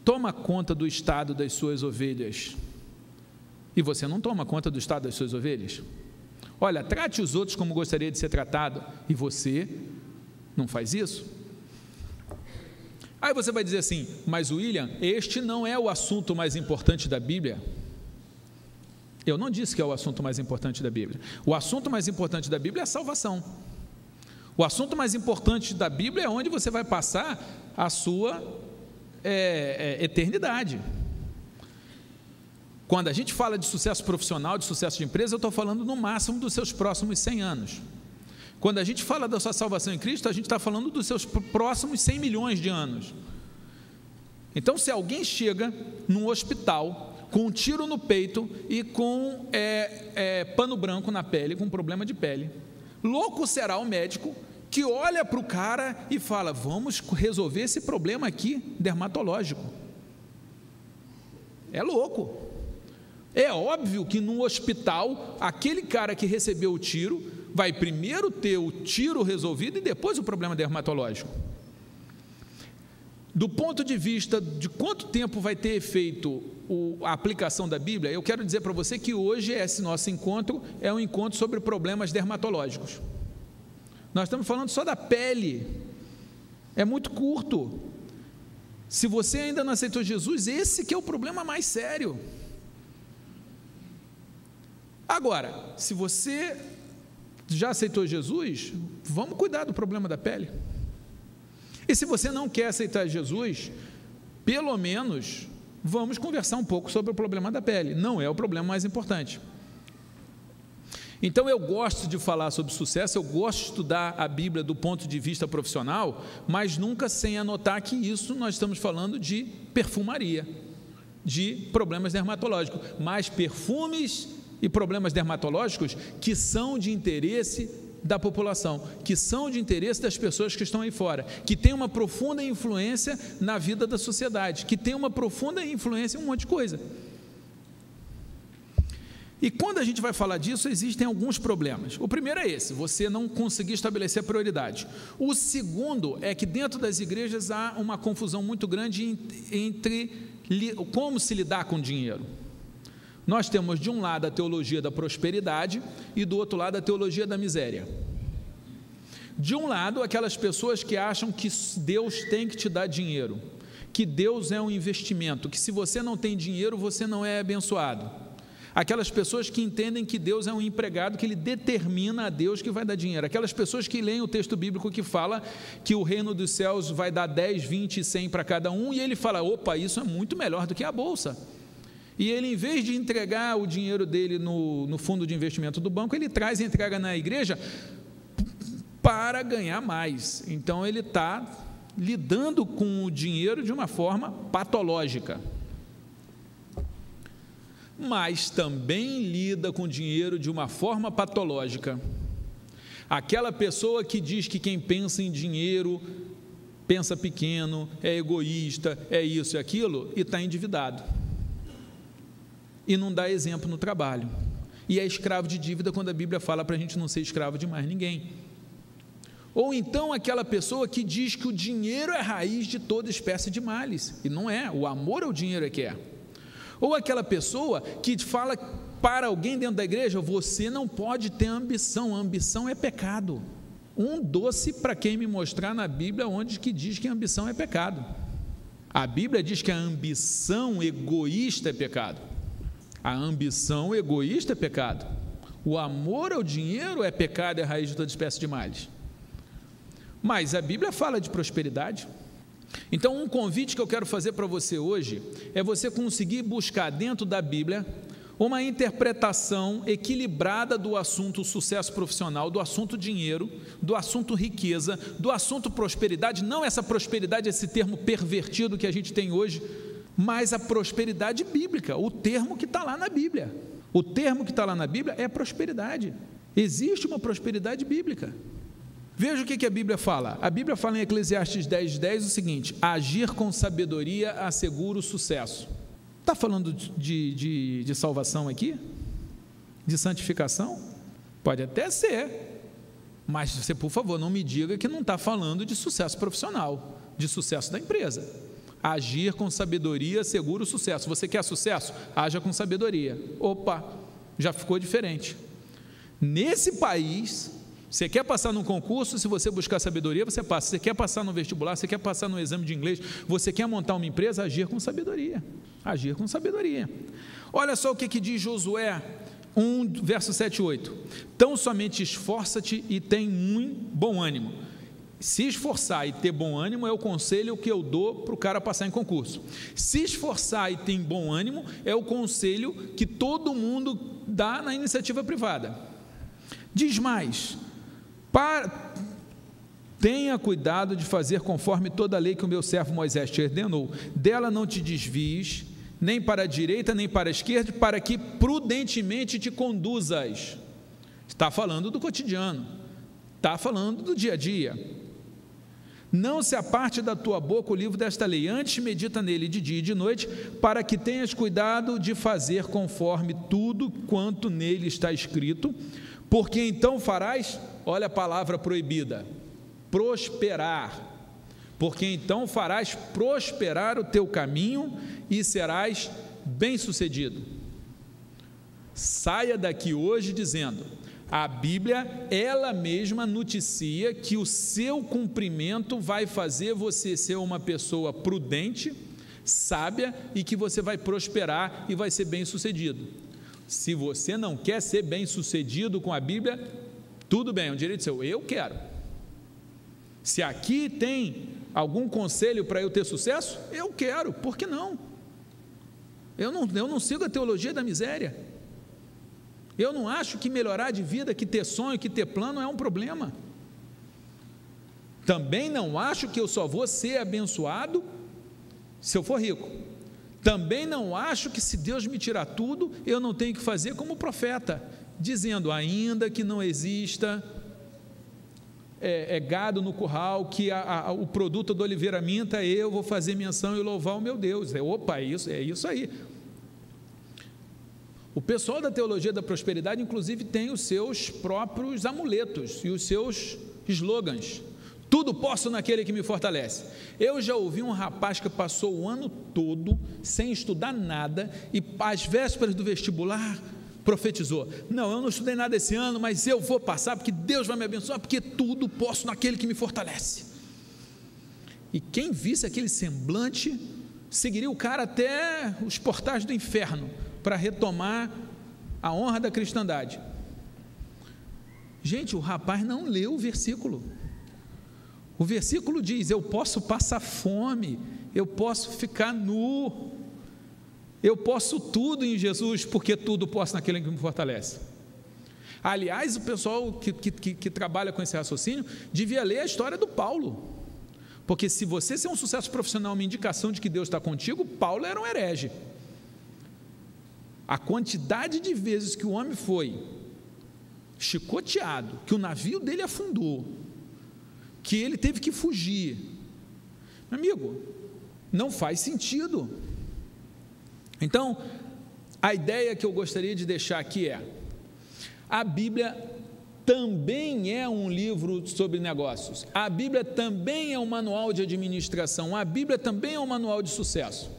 toma conta do estado das suas ovelhas, e você não toma conta do estado das suas ovelhas? Olha, trate os outros como gostaria de ser tratado, e você não faz isso? Aí você vai dizer assim: mas William, este não é o assunto mais importante da Bíblia. Eu não disse que é o assunto mais importante da Bíblia. O assunto mais importante da Bíblia é a salvação. O assunto mais importante da Bíblia é onde você vai passar a sua eternidade. Quando a gente fala de sucesso profissional, de sucesso de empresa, eu estou falando no máximo dos seus próximos 100 anos. Quando a gente fala da sua salvação em Cristo, a gente está falando dos seus próximos 100 milhões de anos. Então, se alguém chega num hospital com um tiro no peito e com pano branco na pele, com problema de pele, louco será o médico que olha para o cara e fala: vamos resolver esse problema aqui dermatológico. É louco. É óbvio que no hospital, aquele cara que recebeu o tiro vai primeiro ter o tiro resolvido e depois o problema dermatológico. Do ponto de vista de quanto tempo vai ter efeito a aplicação da Bíblia, eu quero dizer para você que hoje esse nosso encontro é um encontro sobre problemas dermatológicos. Nós estamos falando só da pele, é muito curto. Se você ainda não aceitou Jesus, esse que é o problema mais sério. Agora, se você já aceitou Jesus, vamos cuidar do problema da pele. E se você não quer aceitar Jesus, pelo menos vamos conversar um pouco sobre o problema da pele. Não é o problema mais importante. Então eu gosto de falar sobre sucesso, eu gosto de estudar a Bíblia do ponto de vista profissional, mas nunca sem anotar que isso nós estamos falando de perfumaria, de problemas dermatológicos, mas perfumes e problemas dermatológicos que são de interesse da população, que são de interesse das pessoas que estão aí fora, que tem uma profunda influência na vida da sociedade, que tem uma profunda influência em um monte de coisa. E quando a gente vai falar disso, existem alguns problemas. O primeiro é esse: você não conseguir estabelecer a prioridade. O segundo é que dentro das igrejas há uma confusão muito grande entre como se lidar com dinheiro. Nós temos de um lado a teologia da prosperidade e do outro lado a teologia da miséria. De um lado, aquelas pessoas que acham que Deus tem que te dar dinheiro, que Deus é um investimento, que se você não tem dinheiro, você não é abençoado. Aquelas pessoas que entendem que Deus é um empregado, que Ele determina a Deus que vai dar dinheiro. Aquelas pessoas que leem o texto bíblico que fala que o reino dos céus vai dar 10, 20 e 100 para cada um, e ele fala: opa, isso é muito melhor do que a bolsa. E ele, em vez de entregar o dinheiro dele no fundo de investimento do banco, ele traz e entrega na igreja para ganhar mais. Então ele está lidando com o dinheiro de uma forma patológica. Mas também lida com o dinheiro de uma forma patológica aquela pessoa que diz que quem pensa em dinheiro pensa pequeno, é egoísta, é isso e aquilo, e está endividado e não dá exemplo no trabalho, e é escravo de dívida, quando a Bíblia fala para a gente não ser escravo de mais ninguém. Ou então aquela pessoa que diz que o dinheiro é a raiz de toda espécie de males, e não é, o amor ao dinheiro é que é. Ou aquela pessoa que fala para alguém dentro da igreja: você não pode ter ambição, a ambição é pecado. Um doce para quem me mostrar na Bíblia onde que diz que a ambição é pecado. A Bíblia diz que a ambição egoísta é pecado. A ambição egoísta é pecado. O amor ao dinheiro é pecado, é a raiz de toda espécie de males. Mas a Bíblia fala de prosperidade. Então, um convite que eu quero fazer para você hoje é você conseguir buscar dentro da Bíblia uma interpretação equilibrada do assunto sucesso profissional, do assunto dinheiro, do assunto riqueza, do assunto prosperidade. Não essa prosperidade, esse termo pervertido que a gente tem hoje, mas a prosperidade bíblica, o termo que está lá na Bíblia. O termo que está lá na Bíblia é prosperidade. Existe uma prosperidade bíblica. Veja o que a Bíblia fala. A Bíblia fala em Eclesiastes 10:10 o seguinte: agir com sabedoria assegura o sucesso. Está falando de salvação aqui? De santificação? Pode até ser, mas você, por favor, não me diga que não está falando de sucesso profissional, de sucesso da empresa. Agir com sabedoria assegura o sucesso. Você quer sucesso? Haja com sabedoria. Opa, já ficou diferente. Nesse país, você quer passar num concurso, se você buscar sabedoria, você passa. Você quer passar no vestibular, você quer passar no exame de inglês, você quer montar uma empresa, agir com sabedoria. Agir com sabedoria. Olha só o que diz Josué 1, verso 7 e 8. Tão somente esforça-te e tem muito bom ânimo. Se esforçar e ter bom ânimo é o conselho que eu dou para o cara passar em concurso. Se esforçar e ter bom ânimo é o conselho que todo mundo dá na iniciativa privada. Diz mais: tenha cuidado de fazer conforme toda a lei que o meu servo Moisés te ordenou. Dela não te desvies, nem para a direita, nem para a esquerda, para que prudentemente te conduzas. Está falando do cotidiano, está falando do dia a dia. Não se aparte da tua boca o livro desta lei, antes medita nele de dia e de noite, para que tenhas cuidado de fazer conforme tudo quanto nele está escrito, porque então farás, olha a palavra proibida, prosperar, porque então farás prosperar o teu caminho e serás bem-sucedido. Saia daqui hoje dizendo: a Bíblia, ela mesma noticia que o seu cumprimento vai fazer você ser uma pessoa prudente, sábia, e que você vai prosperar e vai ser bem-sucedido. Se você não quer ser bem-sucedido com a Bíblia, tudo bem, é um direito seu, eu quero. Se aqui tem algum conselho para eu ter sucesso, eu quero, por que não? Eu não sigo a teologia da miséria. Eu não acho que melhorar de vida, que ter sonho, que ter plano é um problema. Também não acho que eu só vou ser abençoado se eu for rico. Também não acho que se Deus me tirar tudo, eu não tenho que fazer como profeta, dizendo: ainda que não exista gado no curral, que o produto da oliveira minta, eu vou fazer menção e louvar o meu Deus. Opa, é isso aí. O pessoal da teologia da prosperidade, inclusive, tem os seus próprios amuletos e os seus slogans. Tudo posso naquele que me fortalece. Eu já ouvi um rapaz que passou o ano todo sem estudar nada e às vésperas do vestibular profetizou: não, eu não estudei nada esse ano, mas eu vou passar porque Deus vai me abençoar, porque tudo posso naquele que me fortalece. E quem visse aquele semblante seguiria o cara até os portais do inferno para retomar a honra da cristandade. Gente, o rapaz não leu o versículo. O versículo diz: eu posso passar fome, eu posso ficar nu, eu posso tudo em Jesus, porque tudo posso naquele que me fortalece. Aliás, o pessoal que trabalha com esse raciocínio devia ler a história do Paulo, porque se você ser um sucesso profissional, uma indicação de que Deus está contigo, Paulo era um herege. A quantidade de vezes que o homem foi chicoteado, que o navio dele afundou, que ele teve que fugir, meu amigo, não faz sentido. Então, a ideia que eu gostaria de deixar aqui é: a Bíblia também é um livro sobre negócios, a Bíblia também é um manual de administração, a Bíblia também é um manual de sucesso.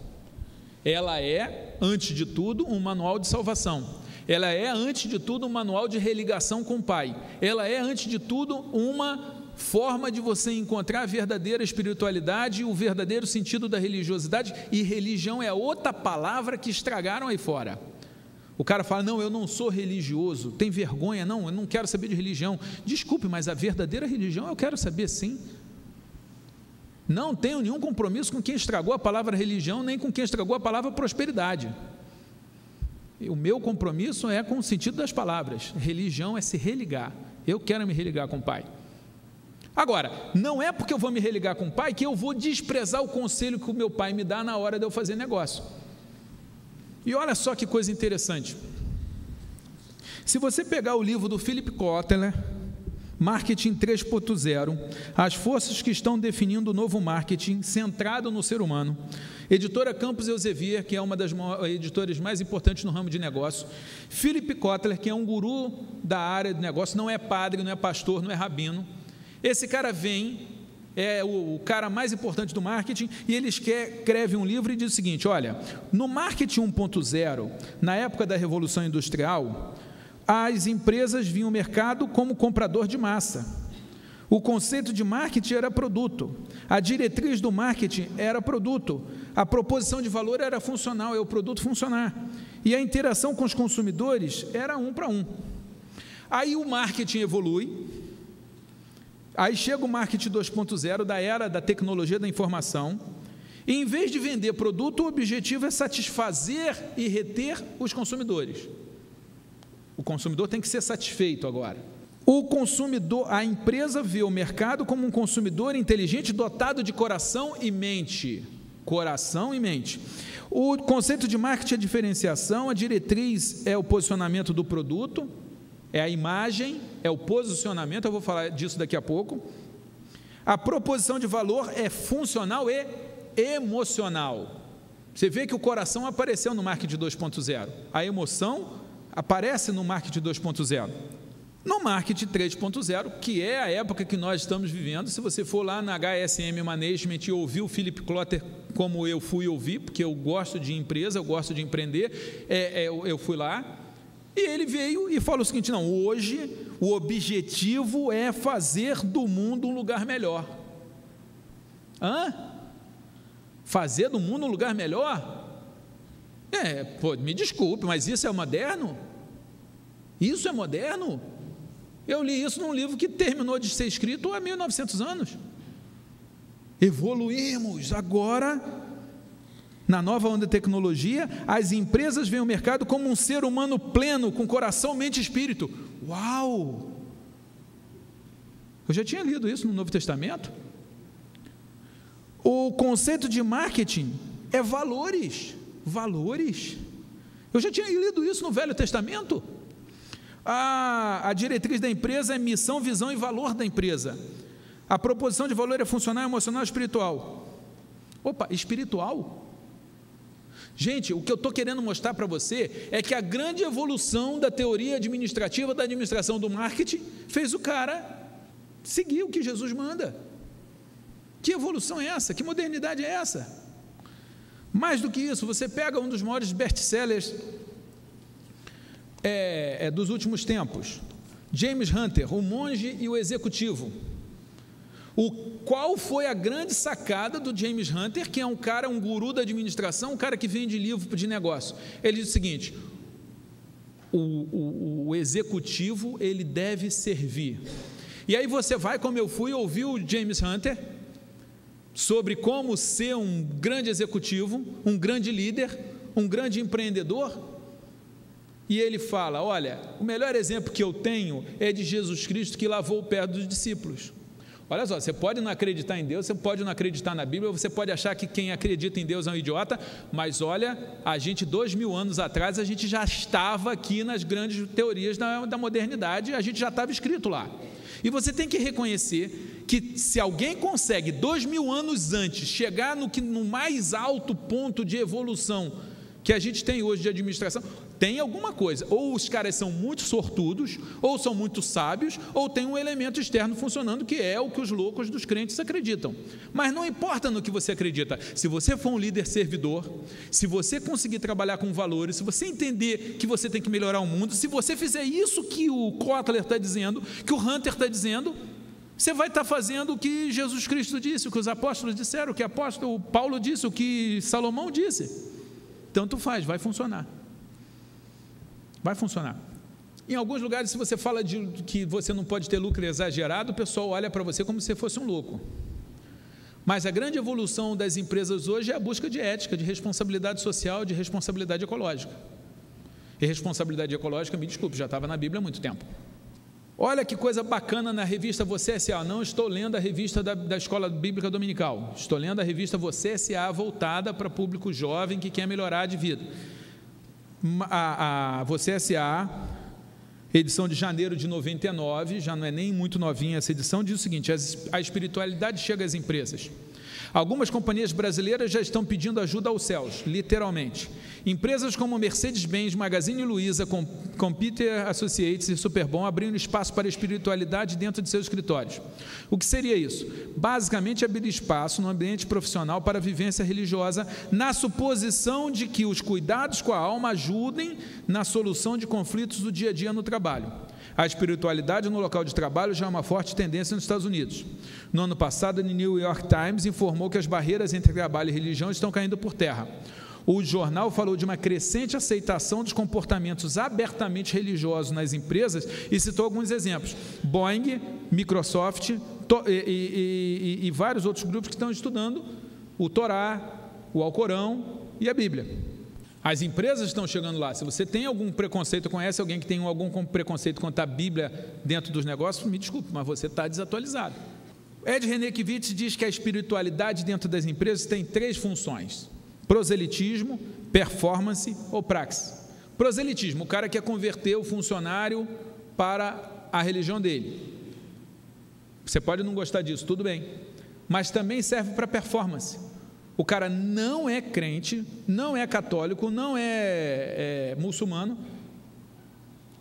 Ela é, antes de tudo, um manual de salvação. Ela é, antes de tudo, um manual de religação com o Pai. Ela é, antes de tudo, uma forma de você encontrar a verdadeira espiritualidade e o verdadeiro sentido da religiosidade. E religião é outra palavra que estragaram aí fora. O cara fala: não, eu não sou religioso, tem vergonha, não, eu não quero saber de religião. Desculpe, mas a verdadeira religião eu quero saber sim. Não tenho nenhum compromisso com quem estragou a palavra religião, nem com quem estragou a palavra prosperidade. O meu compromisso é com o sentido das palavras. Religião é se religar. Eu quero me religar com o Pai. Agora, não é porque eu vou me religar com o pai que eu vou desprezar o conselho que o meu pai me dá na hora de eu fazer negócio. E olha só que coisa interessante. Se você pegar o livro do Philip Kotler, Marketing 3.0, as forças que estão definindo o novo marketing centrado no ser humano, editora Campos Elsevier, que é uma das editoras mais importantes no ramo de negócio, Philip Kotler, que é um guru da área de negócio, não é padre, não é pastor, não é rabino. Esse cara é o cara mais importante do marketing, e ele escreve um livro e diz o seguinte: olha, no marketing 1.0, na época da Revolução Industrial, as empresas viam o mercado como comprador de massa. O conceito de marketing era produto, a diretriz do marketing era produto, a proposição de valor era funcional, é o produto funcionar, e a interação com os consumidores era 1 para 1. Aí o marketing evolui, aí chega o marketing 2.0, da era da tecnologia da informação, e em vez de vender produto, o objetivo é satisfazer e reter os consumidores. O consumidor tem que ser satisfeito agora. O consumidor, a empresa vê o mercado como um consumidor inteligente, dotado de coração e mente. Coração e mente. O conceito de marketing é diferenciação, a diretriz é o posicionamento do produto, é a imagem, é o posicionamento, eu vou falar disso daqui a pouco. A proposição de valor é funcional e emocional. Você vê que o coração apareceu no marketing 2.0, a emoção aparece no marketing 2.0. No marketing 3.0, que é a época que nós estamos vivendo, se você for lá na HSM Management e ouvir o Philip Kotler, como eu fui ouvir, porque eu gosto de empresa, eu gosto de empreender, eu fui lá, e ele veio e falou o seguinte: não, hoje o objetivo é fazer do mundo um lugar melhor. Fazer do mundo um lugar melhor? Me desculpe, mas isso é moderno? Isso é moderno? Eu li isso num livro que terminou de ser escrito há 1900 anos. Evoluímos. Agora, na nova onda de tecnologia, as empresas veem o mercado como um ser humano pleno, com coração, mente e espírito. Uau! Eu já tinha lido isso no Novo Testamento. O conceito de marketing é valores. Valores. Eu já tinha lido isso no Velho Testamento. A diretriz da empresa é missão, visão e valor da empresa. A proposição de valor é funcional, emocional e espiritual. Opa, espiritual? Gente, o que eu estou querendo mostrar para você é que a grande evolução da teoria administrativa, da administração do marketing, fez o cara seguir o que Jesus manda. Que evolução é essa? Que modernidade é essa? Mais do que isso, você pega um dos maiores best-sellers dos últimos tempos, James Hunter, O Monge e o Executivo. Qual foi a grande sacada do James Hunter, que é um cara, um guru da administração, um cara que vende livro de negócio? Ele diz o seguinte: o executivo, ele deve servir. E aí você vai, como eu fui, ouvir o James Hunter sobre como ser um grande executivo, um grande líder, um grande empreendedor. E ele fala: olha, o melhor exemplo que eu tenho é de Jesus Cristo, que lavou o pé dos discípulos. Olha só, você pode não acreditar em Deus, você pode não acreditar na Bíblia, você pode achar que quem acredita em Deus é um idiota, mas olha, a gente 2000 anos atrás, a gente já estava aqui nas grandes teorias da modernidade, a gente já estava escrito lá. E você tem que reconhecer que se alguém consegue 2000 anos antes chegar no mais alto ponto de evolução que a gente tem hoje de administração, tem alguma coisa, ou os caras são muito sortudos, ou são muito sábios, ou tem um elemento externo funcionando, que é o que os loucos dos crentes acreditam. Mas não importa no que você acredita, se você for um líder servidor, se você conseguir trabalhar com valores, se você entender que você tem que melhorar o mundo, se você fizer isso que o Kotler está dizendo, que o Hunter está dizendo, você vai estar fazendo o que Jesus Cristo disse, o que os apóstolos disseram, o que o apóstolo Paulo disse, o que Salomão disse. Tanto faz, vai funcionar. Vai funcionar. Em alguns lugares, se você fala de que você não pode ter lucro exagerado, o pessoal olha para você como se você fosse um louco. Mas a grande evolução das empresas hoje é a busca de ética, de responsabilidade social, de responsabilidade ecológica. E responsabilidade ecológica, me desculpe, já estava na Bíblia há muito tempo. Olha que coisa bacana na revista Você S.A. Não estou lendo a revista da Escola Bíblica Dominical. Estou lendo a revista Você S.A. voltada para público jovem que quer melhorar de vida. A Você S.A., edição de janeiro de 99, já não é nem muito novinha essa edição, diz o seguinte: a espiritualidade chega às empresas. Algumas companhias brasileiras já estão pedindo ajuda aos céus, literalmente. Empresas como Mercedes-Benz, Magazine Luiza, Computer Associates e Superbom abrindo espaço para a espiritualidade dentro de seus escritórios. O que seria isso? Basicamente, abrir espaço no ambiente profissional para a vivência religiosa, na suposição de que os cuidados com a alma ajudem na solução de conflitos do dia a dia no trabalho. A espiritualidade no local de trabalho já é uma forte tendência nos Estados Unidos. No ano passado, o New York Times informou que as barreiras entre trabalho e religião estão caindo por terra. O jornal falou de uma crescente aceitação dos comportamentos abertamente religiosos nas empresas e citou alguns exemplos: Boeing, Microsoft e vários outros grupos que estão estudando o Torá, o Alcorão e a Bíblia. As empresas estão chegando lá. Se você tem algum preconceito, conhece alguém que tem algum preconceito quanto à Bíblia dentro dos negócios, me desculpe, mas você está desatualizado. Ed Renekiewicz diz que a espiritualidade dentro das empresas tem 3 funções: proselitismo, performance ou praxis. Proselitismo: o cara quer converter o funcionário para a religião dele. Você pode não gostar disso, tudo bem, mas também serve para performance. O cara não é crente, não é católico, não é muçulmano,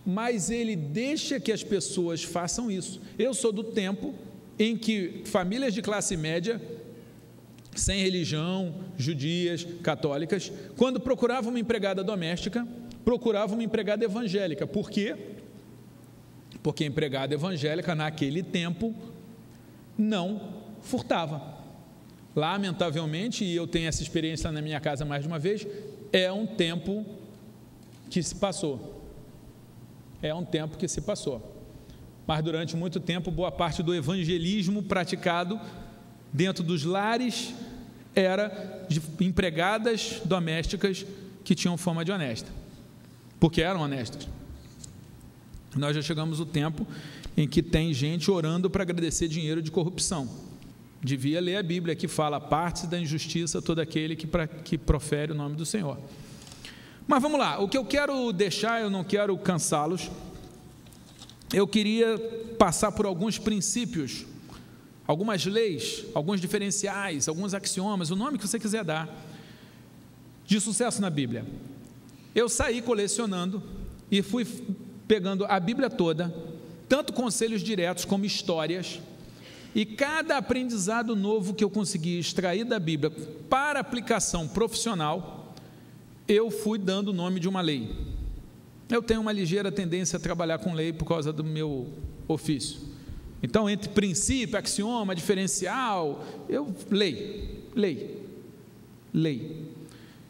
mas ele deixa que as pessoas façam isso. Eu sou do tempo em que famílias de classe média, sem religião, judias, católicas, quando procuravam uma empregada doméstica, procuravam uma empregada evangélica. Por quê? Porque a empregada evangélica, naquele tempo, não furtava. Lamentavelmente, e eu tenho essa experiência na minha casa mais de uma vez, é um tempo que se passou. Mas durante muito tempo, boa parte do evangelismo praticado dentro dos lares era de empregadas domésticas que tinham fama de honesta, porque eram honestas. Nós já chegamos ao tempo em que tem gente orando para agradecer dinheiro de corrupção. Devia ler a Bíblia, que fala: parte da injustiça todo aquele que profere o nome do Senhor. Mas vamos lá, o que eu quero deixar, eu não quero cansá-los, eu queria passar por alguns princípios, algumas leis, alguns diferenciais, alguns axiomas, o nome que você quiser dar, de sucesso na Bíblia. Eu saí colecionando e fui pegando a Bíblia toda, tanto conselhos diretos como histórias, e cada aprendizado novo que eu consegui extrair da Bíblia para aplicação profissional, eu fui dando o nome de uma lei. Eu tenho uma ligeira tendência a trabalhar com lei por causa do meu ofício. Então, entre princípio, axioma, diferencial, eu lei.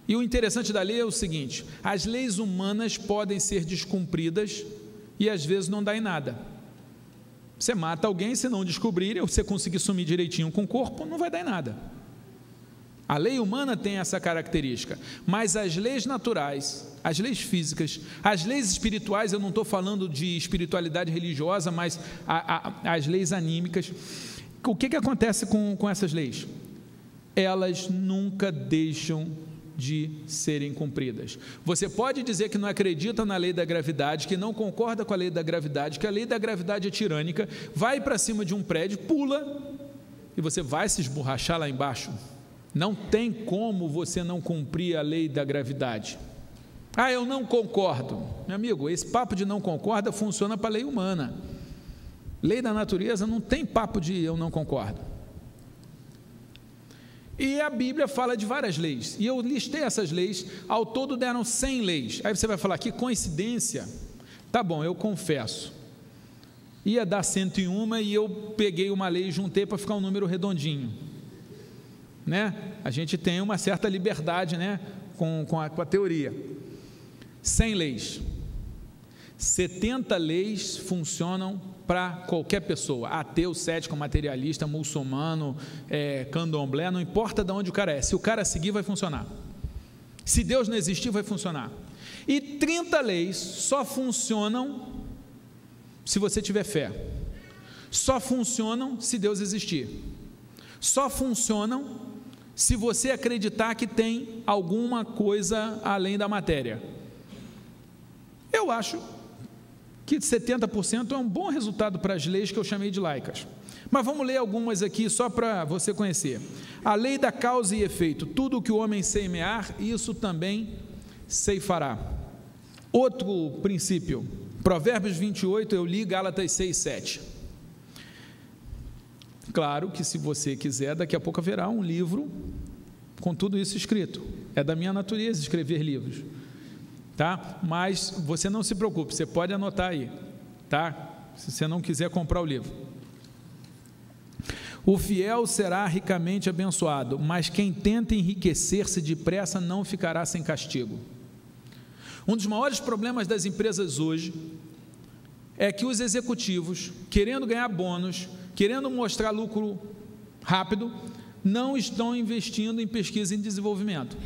E o interessante da lei é o seguinte: as leis humanas podem ser descumpridas e às vezes não dá em nada. Você mata alguém, se não descobrirem, ou você conseguir sumir direitinho com o corpo, não vai dar em nada. A lei humana tem essa característica, mas as leis naturais, as leis físicas, as leis espirituais, eu não estou falando de espiritualidade religiosa, mas as leis anímicas. O que acontece com essas leis? Elas nunca deixam de serem cumpridas. Você pode dizer que não acredita na lei da gravidade, que não concorda com a lei da gravidade, que a lei da gravidade é tirânica, vai para cima de um prédio, pula, e você vai se esborrachar lá embaixo. Não tem como você não cumprir a lei da gravidade. Ah, eu não concordo. Meu amigo, esse papo de não concorda funciona para a lei humana. Lei da natureza não tem papo de eu não concordo. E a Bíblia fala de várias leis, e eu listei essas leis, ao todo deram 100 leis. Aí você vai falar: que coincidência. Tá bom, eu confesso, ia dar 101 e eu peguei uma lei e juntei para ficar um número redondinho, né? A gente tem uma certa liberdade, né, com a teoria. 100 leis, 70 leis funcionam para qualquer pessoa, ateu, cético, materialista, muçulmano, candomblé, não importa de onde o cara é, se o cara seguir vai funcionar, se Deus não existir vai funcionar. E 30 leis só funcionam se você tiver fé. Só funcionam se Deus existir. Só funcionam se você acreditar que tem alguma coisa além da matéria. Eu acho que 70% é um bom resultado para as leis que eu chamei de laicas. Mas vamos ler algumas aqui só para você conhecer. A lei da causa e efeito. Tudo o que o homem semear, isso também ceifará. Outro princípio. Provérbios 28, eu li Gálatas 6, 7. Claro que se você quiser, daqui a pouco haverá um livro com tudo isso escrito. É da minha natureza escrever livros. Tá? Mas você não se preocupe, você pode anotar aí, tá? Se você não quiser comprar o livro. O fiel será ricamente abençoado, mas quem tenta enriquecer-se depressa não ficará sem castigo. Um dos maiores problemas das empresas hoje é que os executivos, querendo ganhar bônus, querendo mostrar lucro rápido, não estão investindo em pesquisa e desenvolvimento.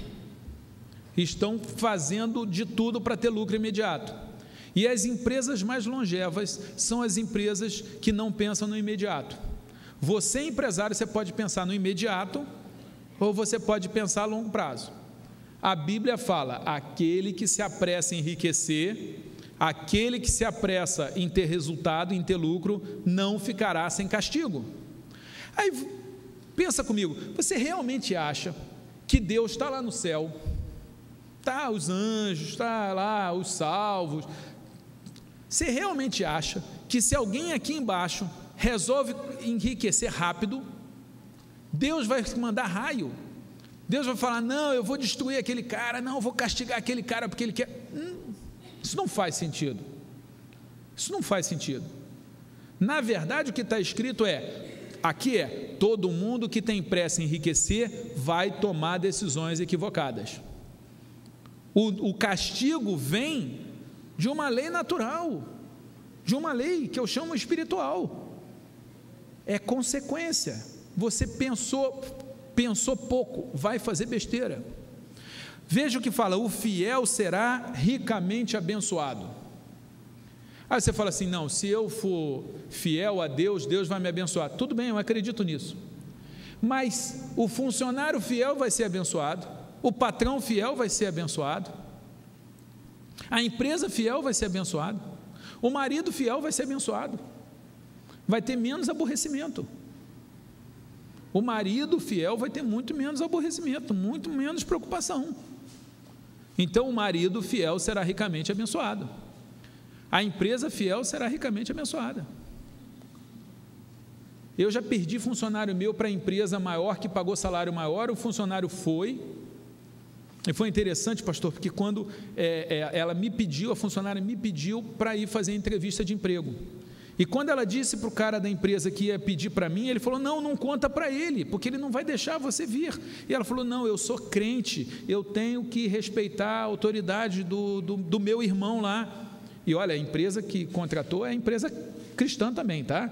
Estão fazendo de tudo para ter lucro imediato. E as empresas mais longevas são as empresas que não pensam no imediato. Você, empresário, você pode pensar no imediato ou você pode pensar a longo prazo. A Bíblia fala, aquele que se apressa em enriquecer, aquele que se apressa em ter resultado, em ter lucro, não ficará sem castigo. Aí, pensa comigo, você realmente acha que Deus está lá no céu, está os anjos, está lá os salvos, você realmente acha que se alguém aqui embaixo resolve enriquecer rápido, Deus vai mandar raio? Deus vai falar, não, eu vou destruir aquele cara, não, eu vou castigar aquele cara porque ele quer. Isso não faz sentido. Isso não faz sentido. Na verdade, o que está escrito aqui todo mundo que tem pressa em enriquecer vai tomar decisões equivocadas. O castigo vem de uma lei natural, de uma lei que eu chamo espiritual. É consequência. Você pensou pouco, vai fazer besteira. Veja o que fala, o fiel será ricamente abençoado. Aí você fala assim, não, se eu for fiel a Deus, Deus vai me abençoar. Tudo bem, eu acredito nisso. Mas o funcionário fiel vai ser abençoado, o patrão fiel vai ser abençoado, a empresa fiel vai ser abençoada, o marido fiel vai ser abençoado, vai ter menos aborrecimento. O marido fiel vai ter muito menos aborrecimento, muito menos preocupação. Então o marido fiel será ricamente abençoado, a empresa fiel será ricamente abençoada. Eu já perdi funcionário meu para a empresa maior que pagou salário maior, o funcionário foi, e foi interessante, pastor, porque quando ela me pediu, a funcionária me pediu para ir fazer entrevista de emprego, e quando ela disse para o cara da empresa que ia pedir para mim, ele falou, não conta para ele, porque ele não vai deixar você vir. E ela falou, não, eu sou crente, eu tenho que respeitar a autoridade do meu irmão lá. E olha, a empresa que contratou é a empresa cristã também, tá?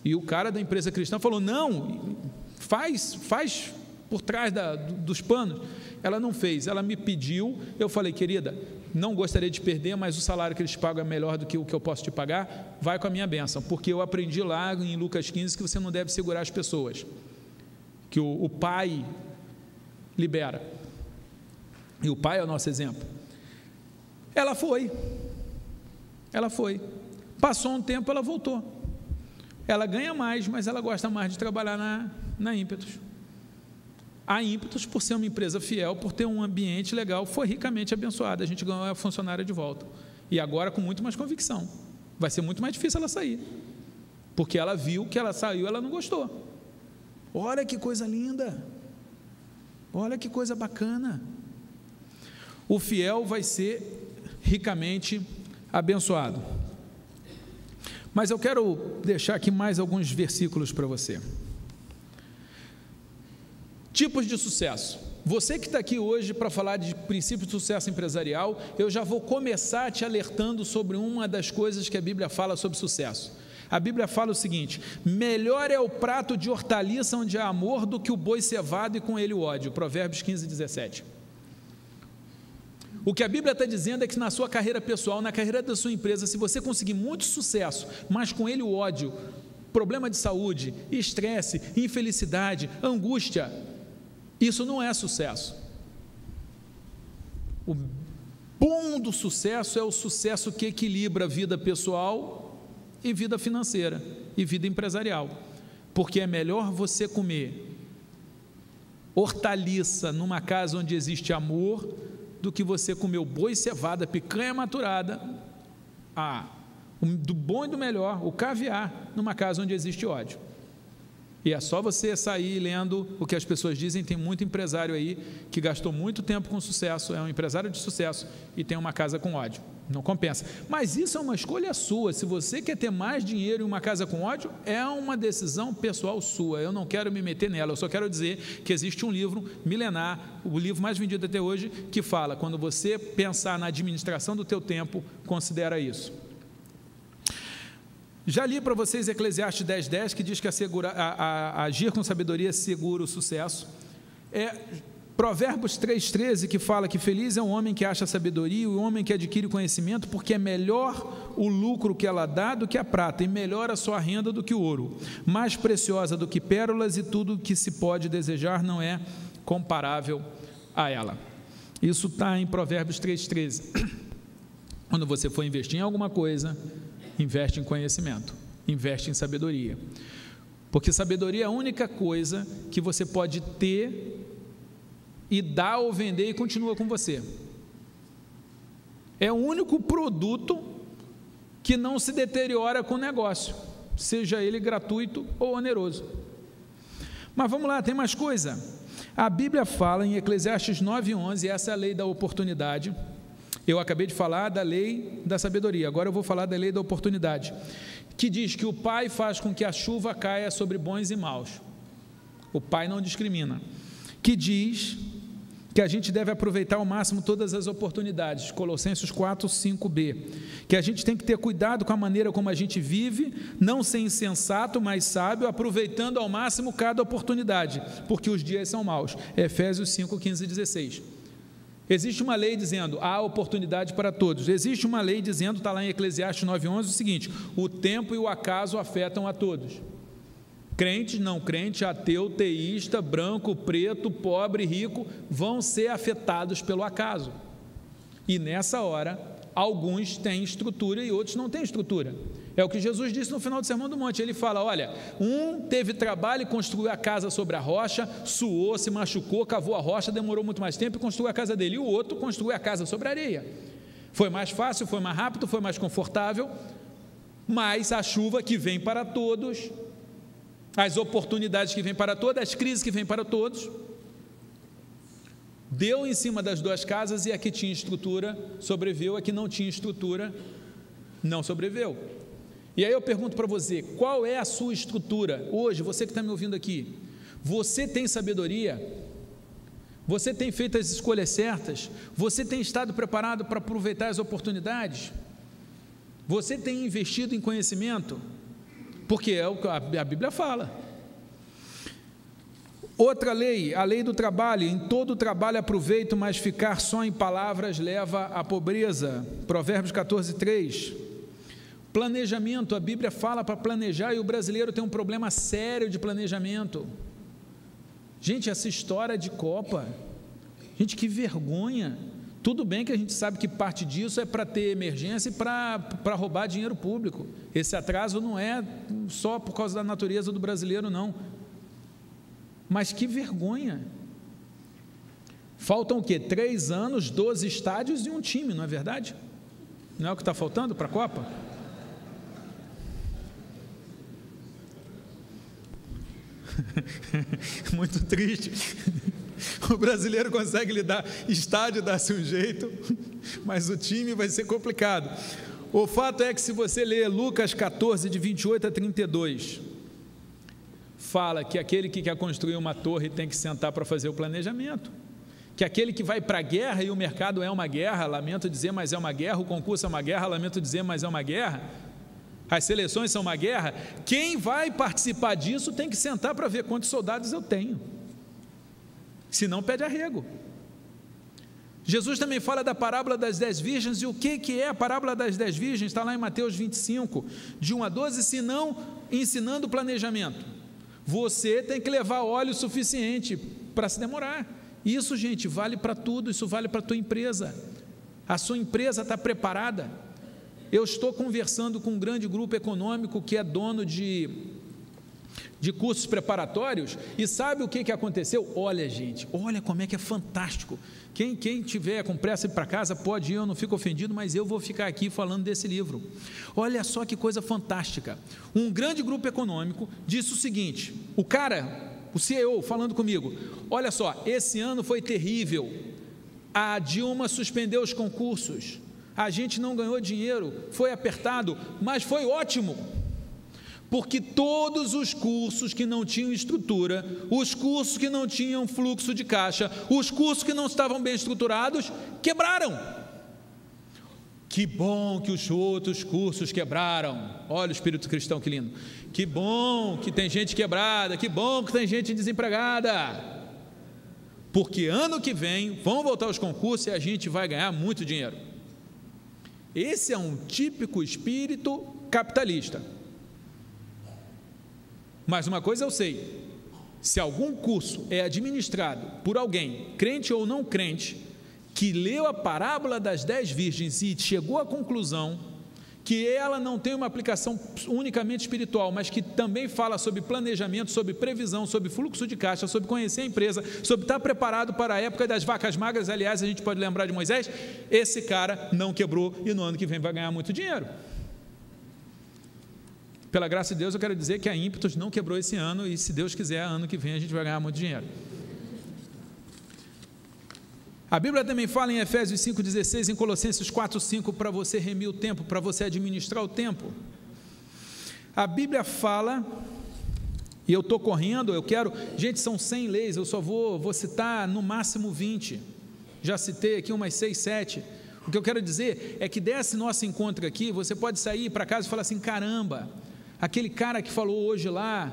E o cara da empresa cristã falou, não, faz por trás dos panos. Ela não fez, ela me pediu, eu falei, querida, não gostaria de perder, mas o salário que eles pagam é melhor do que o que eu posso te pagar, vai com a minha bênção, porque eu aprendi lá em Lucas 15 que você não deve segurar as pessoas, que o pai libera, e o pai é o nosso exemplo. Ela foi, passou um tempo, ela voltou, ela ganha mais, mas ela gosta mais de trabalhar na Ímpetus. A Ímpetus, por ser uma empresa fiel, por ter um ambiente legal, foi ricamente abençoada. A gente ganhou a funcionária de volta. E agora com muito mais convicção. Vai ser muito mais difícil ela sair. Porque ela viu que ela saiu, ela não gostou. Olha que coisa linda. Olha que coisa bacana. O fiel vai ser ricamente abençoado. Mas eu quero deixar aqui mais alguns versículos para você. Tipos de sucesso. Você que está aqui hoje para falar de princípios de sucesso empresarial, eu já vou começar te alertando sobre uma das coisas que a Bíblia fala sobre sucesso. A Bíblia fala o seguinte, melhor é o prato de hortaliça onde há amor do que o boi cevado e com ele o ódio. Provérbios 15, 17. O que a Bíblia está dizendo é que na sua carreira pessoal, na carreira da sua empresa, se você conseguir muito sucesso, mas com ele o ódio, problema de saúde, estresse, infelicidade, angústia, isso não é sucesso. O bom do sucesso é o sucesso que equilibra a vida pessoal e vida financeira e vida empresarial, porque é melhor você comer hortaliça numa casa onde existe amor do que você comer o boi cevada, picanha maturada, do bom e do melhor, o caviar, numa casa onde existe ódio. E é só você sair lendo o que as pessoas dizem. Tem muito empresário aí que gastou muito tempo com sucesso, é um empresário de sucesso e tem uma casa com ódio. Não compensa. Mas isso é uma escolha sua. Se você quer ter mais dinheiro em uma casa com ódio, é uma decisão pessoal sua. Eu não quero me meter nela, eu só quero dizer que existe um livro milenar, o livro mais vendido até hoje, que fala, quando você pensar na administração do teu tempo, considera isso. Já li para vocês Eclesiastes 10:10, que diz que agir com sabedoria segura o sucesso. Provérbios 3:13, que fala que feliz é o homem que acha sabedoria e o homem que adquire conhecimento, porque é melhor o lucro que ela dá do que a prata, e melhor a sua renda do que o ouro, mais preciosa do que pérolas, e tudo que se pode desejar não é comparável a ela. Isso está em Provérbios 3:13. Quando você for investir em alguma coisa, investe em conhecimento, investe em sabedoria, porque sabedoria é a única coisa que você pode ter e dar ou vender e continua com você. É o único produto que não se deteriora com o negócio, seja ele gratuito ou oneroso. Mas vamos lá, tem mais coisa. A Bíblia fala em Eclesiastes 9:11, essa é a lei da oportunidade. Eu acabei de falar da lei da sabedoria, agora eu vou falar da lei da oportunidade, que diz que o Pai faz com que a chuva caia sobre bons e maus. O Pai não discrimina. Que diz que a gente deve aproveitar ao máximo todas as oportunidades, Colossenses 4:5b, que a gente tem que ter cuidado com a maneira como a gente vive, não ser insensato, mas sábio, aproveitando ao máximo cada oportunidade, porque os dias são maus, Efésios 5:15-16. Existe uma lei dizendo, há oportunidade para todos. Existe uma lei dizendo, está lá em Eclesiastes 9:11, o seguinte, o tempo e o acaso afetam a todos. Crente, não crente, ateu, teísta, branco, preto, pobre, rico, vão ser afetados pelo acaso. E nessa hora, alguns têm estrutura e outros não têm estrutura. É o que Jesus disse no final do Sermão do Monte. Ele fala, olha, um teve trabalho e construiu a casa sobre a rocha, suou, se machucou, cavou a rocha, demorou muito mais tempo e construiu a casa dele. E o outro construiu a casa sobre a areia. Foi mais fácil, foi mais rápido, foi mais confortável, mas a chuva que vem para todos, as oportunidades que vêm para todos, as crises que vêm para todos, deu em cima das duas casas, e a que tinha estrutura sobreviveu, a que não tinha estrutura não sobreviveu. E aí eu pergunto para você, qual é a sua estrutura? Hoje, você que está me ouvindo aqui, você tem sabedoria? Você tem feito as escolhas certas? Você tem estado preparado para aproveitar as oportunidades? Você tem investido em conhecimento? Porque é o que a Bíblia fala. Outra lei, a lei do trabalho, em todo trabalho aproveito, mas ficar só em palavras leva à pobreza, Provérbios 14:3. Planejamento, a Bíblia fala para planejar, e o brasileiro tem um problema sério de planejamento. Gente, essa história de Copa, gente, que vergonha. Tudo bem que a gente sabe que parte disso é para ter emergência e para roubar dinheiro público. Esse atraso não é só por causa da natureza do brasileiro, não. Mas que vergonha. Faltam o quê? 3 anos, 12 estádios e um time, não é verdade? Não é o que está faltando para a Copa? Muito triste. O brasileiro consegue lidar, estádio dá-se um jeito, mas o time vai ser complicado. O fato é que, se você ler Lucas 14, de 28-32, fala que aquele que quer construir uma torre tem que sentar para fazer o planejamento, que aquele que vai para a guerra, e o mercado é uma guerra, lamento dizer, mas é uma guerra, o concurso é uma guerra, lamento dizer, mas é uma guerra, as seleções são uma guerra, quem vai participar disso tem que sentar para ver quantos soldados eu tenho, senão pede arrego. Jesus também fala da parábola das 10 virgens, e o que é a parábola das 10 virgens? Está lá em Mateus 25, de 1 a 12, se não ensinando planejamento. Você tem que levar óleo suficiente para se demorar. Isso, gente, vale para tudo, isso vale para a tua empresa. A sua empresa está preparada? Eu estou conversando com um grande grupo econômico que é dono de cursos preparatórios, e sabe o que aconteceu? Olha, gente, olha como é que é fantástico. Quem tiver com pressa ir para casa pode ir, eu não fico ofendido, mas eu vou ficar aqui falando desse livro. Olha só que coisa fantástica. Um grande grupo econômico disse o seguinte, o CEO falando comigo, olha só, esse ano foi terrível, a Dilma suspendeu os concursos, a gente não ganhou dinheiro, foi apertado, mas foi ótimo, porque todos os cursos que não tinham estrutura, os cursos que não tinham fluxo de caixa, os cursos que não estavam bem estruturados, quebraram. Que bom que os outros cursos quebraram. Olha o espírito cristão, que lindo. Que bom que tem gente quebrada, que bom que tem gente desempregada, porque ano que vem vão voltar os concursos e a gente vai ganhar muito dinheiro. Esse é um típico espírito capitalista. Mas uma coisa eu sei, se algum curso é administrado por alguém, crente ou não crente, que leu a parábola das 10 virgens e chegou à conclusão que ela não tem uma aplicação unicamente espiritual, mas que também fala sobre planejamento, sobre previsão, sobre fluxo de caixa, sobre conhecer a empresa, sobre estar preparado para a época das vacas magras, aliás, a gente pode lembrar de Moisés, esse cara não quebrou e no ano que vem vai ganhar muito dinheiro. Pela graça de Deus, eu quero dizer que a Ímpetus não quebrou esse ano e, se Deus quiser, ano que vem a gente vai ganhar muito dinheiro. A Bíblia também fala em Efésios 5,16, em Colossenses 4,5, para você remir o tempo, para você administrar o tempo. A Bíblia fala, e eu estou correndo, gente, são 100 leis, eu só vou citar no máximo 20, já citei aqui umas 6, 7, o que eu quero dizer é que desse nosso encontro aqui, você pode sair para casa e falar assim, caramba, aquele cara que falou hoje lá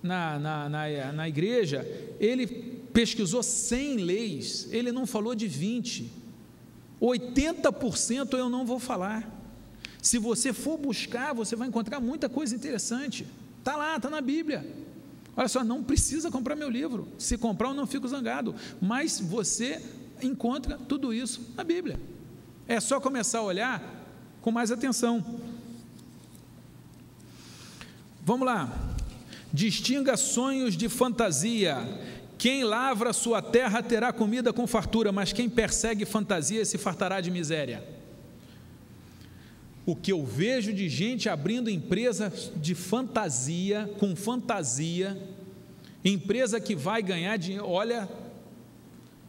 na igreja, ele pesquisou 100 leis, ele não falou de 20, 80% eu não vou falar. Se você for buscar, você vai encontrar muita coisa interessante, está lá, está na Bíblia. Olha só, não precisa comprar meu livro, se comprar eu não fico zangado, mas você encontra tudo isso na Bíblia, é só começar a olhar com mais atenção. Vamos lá, distinga sonhos de fantasia. Quem lavra sua terra terá comida com fartura, mas quem persegue fantasia se fartará de miséria. O que eu vejo de gente abrindo empresa de fantasia, com fantasia, empresa que vai ganhar dinheiro, olha,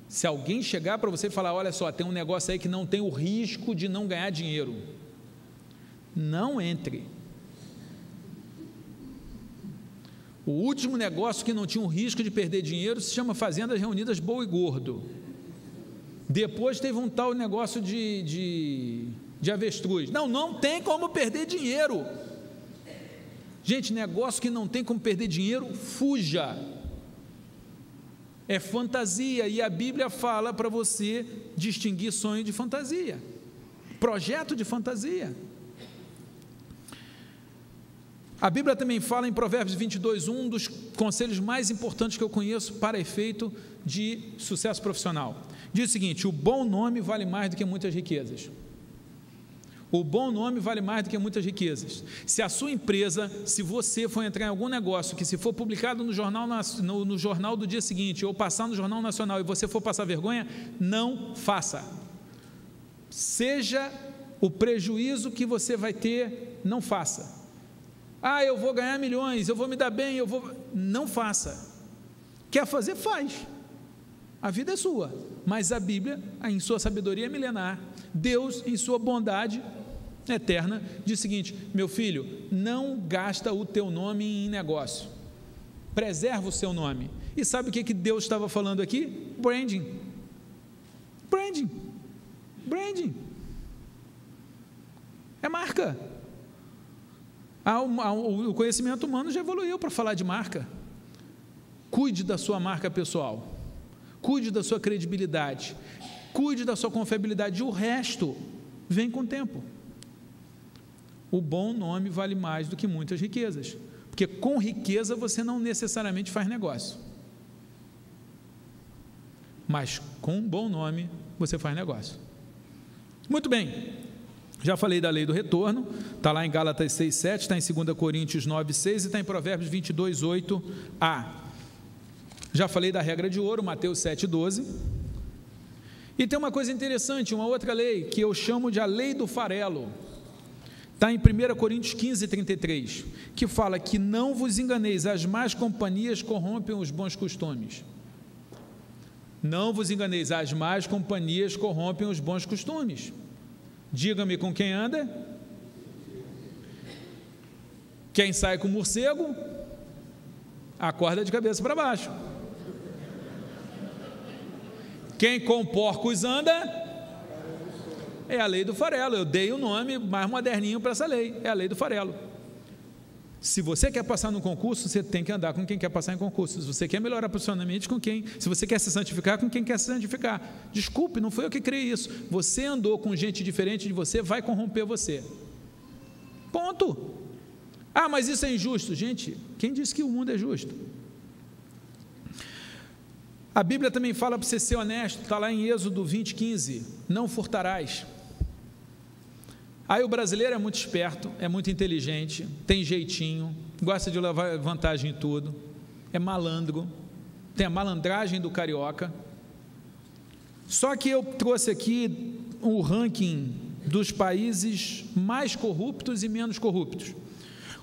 se alguém chegar para você e falar, olha só, tem um negócio aí que não tem o risco de não ganhar dinheiro, não entre. O último negócio que não tinha o risco de perder dinheiro se chama Fazendas Reunidas Boi Gordo. Depois teve um tal negócio de avestruz. Não tem como perder dinheiro. Gente, negócio que não tem como perder dinheiro, fuja. É fantasia, e a Bíblia fala para você distinguir sonho de fantasia, projeto de fantasia. A Bíblia também fala em Provérbios 22, um dos conselhos mais importantes que eu conheço para efeito de sucesso profissional. Diz o seguinte: o bom nome vale mais do que muitas riquezas. O bom nome vale mais do que muitas riquezas. Se a sua empresa, se você for entrar em algum negócio que se for publicado no jornal do dia seguinte, ou passar no Jornal Nacional e você for passar vergonha, não faça. Seja o prejuízo que você vai ter, não faça. Eu vou ganhar milhões, eu vou me dar bem, não faça. Quer fazer? Faz. A vida é sua, mas a Bíblia, em sua sabedoria milenar, Deus, em sua bondade eterna, diz o seguinte: meu filho, não gasta o teu nome em negócio, preserva o seu nome. E sabe o que Deus estava falando aqui? Branding. É marca. O conhecimento humano já evoluiu para falar de marca. Cuide da sua marca pessoal, cuide da sua credibilidade. cuide da sua confiabilidade, e o resto vem com o tempo. O bom nome vale mais do que muitas riquezas, porque com riqueza você não necessariamente faz negócio, mas com um bom nome você faz negócio. Muito bem, já falei da lei do retorno, está lá em Gálatas 6,7, está em 2 Coríntios 9,6 e está em Provérbios 22,8a. Já falei da regra de ouro, Mateus 7,12. E tem uma coisa interessante, uma outra lei, que eu chamo de a lei do farelo. Está em 1 Coríntios 15,33, que fala que não vos enganeis, as más companhias corrompem os bons costumes. Não vos enganeis, as más companhias corrompem os bons costumes. Diga-me com quem anda? Quem sai com morcego, acorda de cabeça para baixo. Quem com porcos anda, é a lei do farelo. Eu dei o nome mais moderninho para essa lei, é a lei do farelo. Se você quer passar no concurso, você tem que andar com quem quer passar em concurso. Se você quer melhorar profissionalmente, com quem? Se você quer se santificar, com quem quer se santificar. Desculpe, não foi eu que criei isso. Você andou com gente diferente de você, vai corromper você. Ponto. Ah, mas isso é injusto. Gente, quem disse que o mundo é justo? A Bíblia também fala para você ser honesto, está lá em Êxodo 20:15, não furtarás. Aí o brasileiro é muito esperto, é muito inteligente, tem jeitinho, gosta de levar vantagem em tudo, é malandro, tem a malandragem do carioca. Só que eu trouxe aqui um ranking dos países mais corruptos e menos corruptos.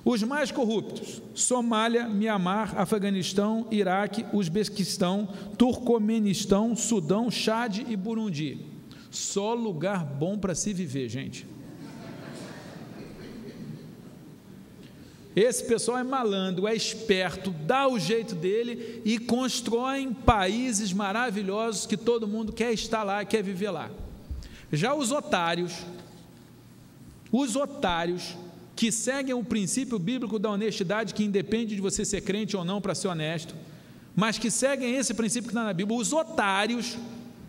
Os mais corruptos: Somália, Mianmar, Afeganistão, Iraque, Uzbequistão, Turcomenistão, Sudão, Chade e Burundi. Só lugar bom para se viver, gente. Esse pessoal é malandro, é esperto, dá o jeito dele e constroem países maravilhosos que todo mundo quer estar lá, quer viver lá. Já os otários que seguem o princípio bíblico da honestidade, que independe de você ser crente ou não para ser honesto, mas que seguem esse princípio que está na Bíblia, os otários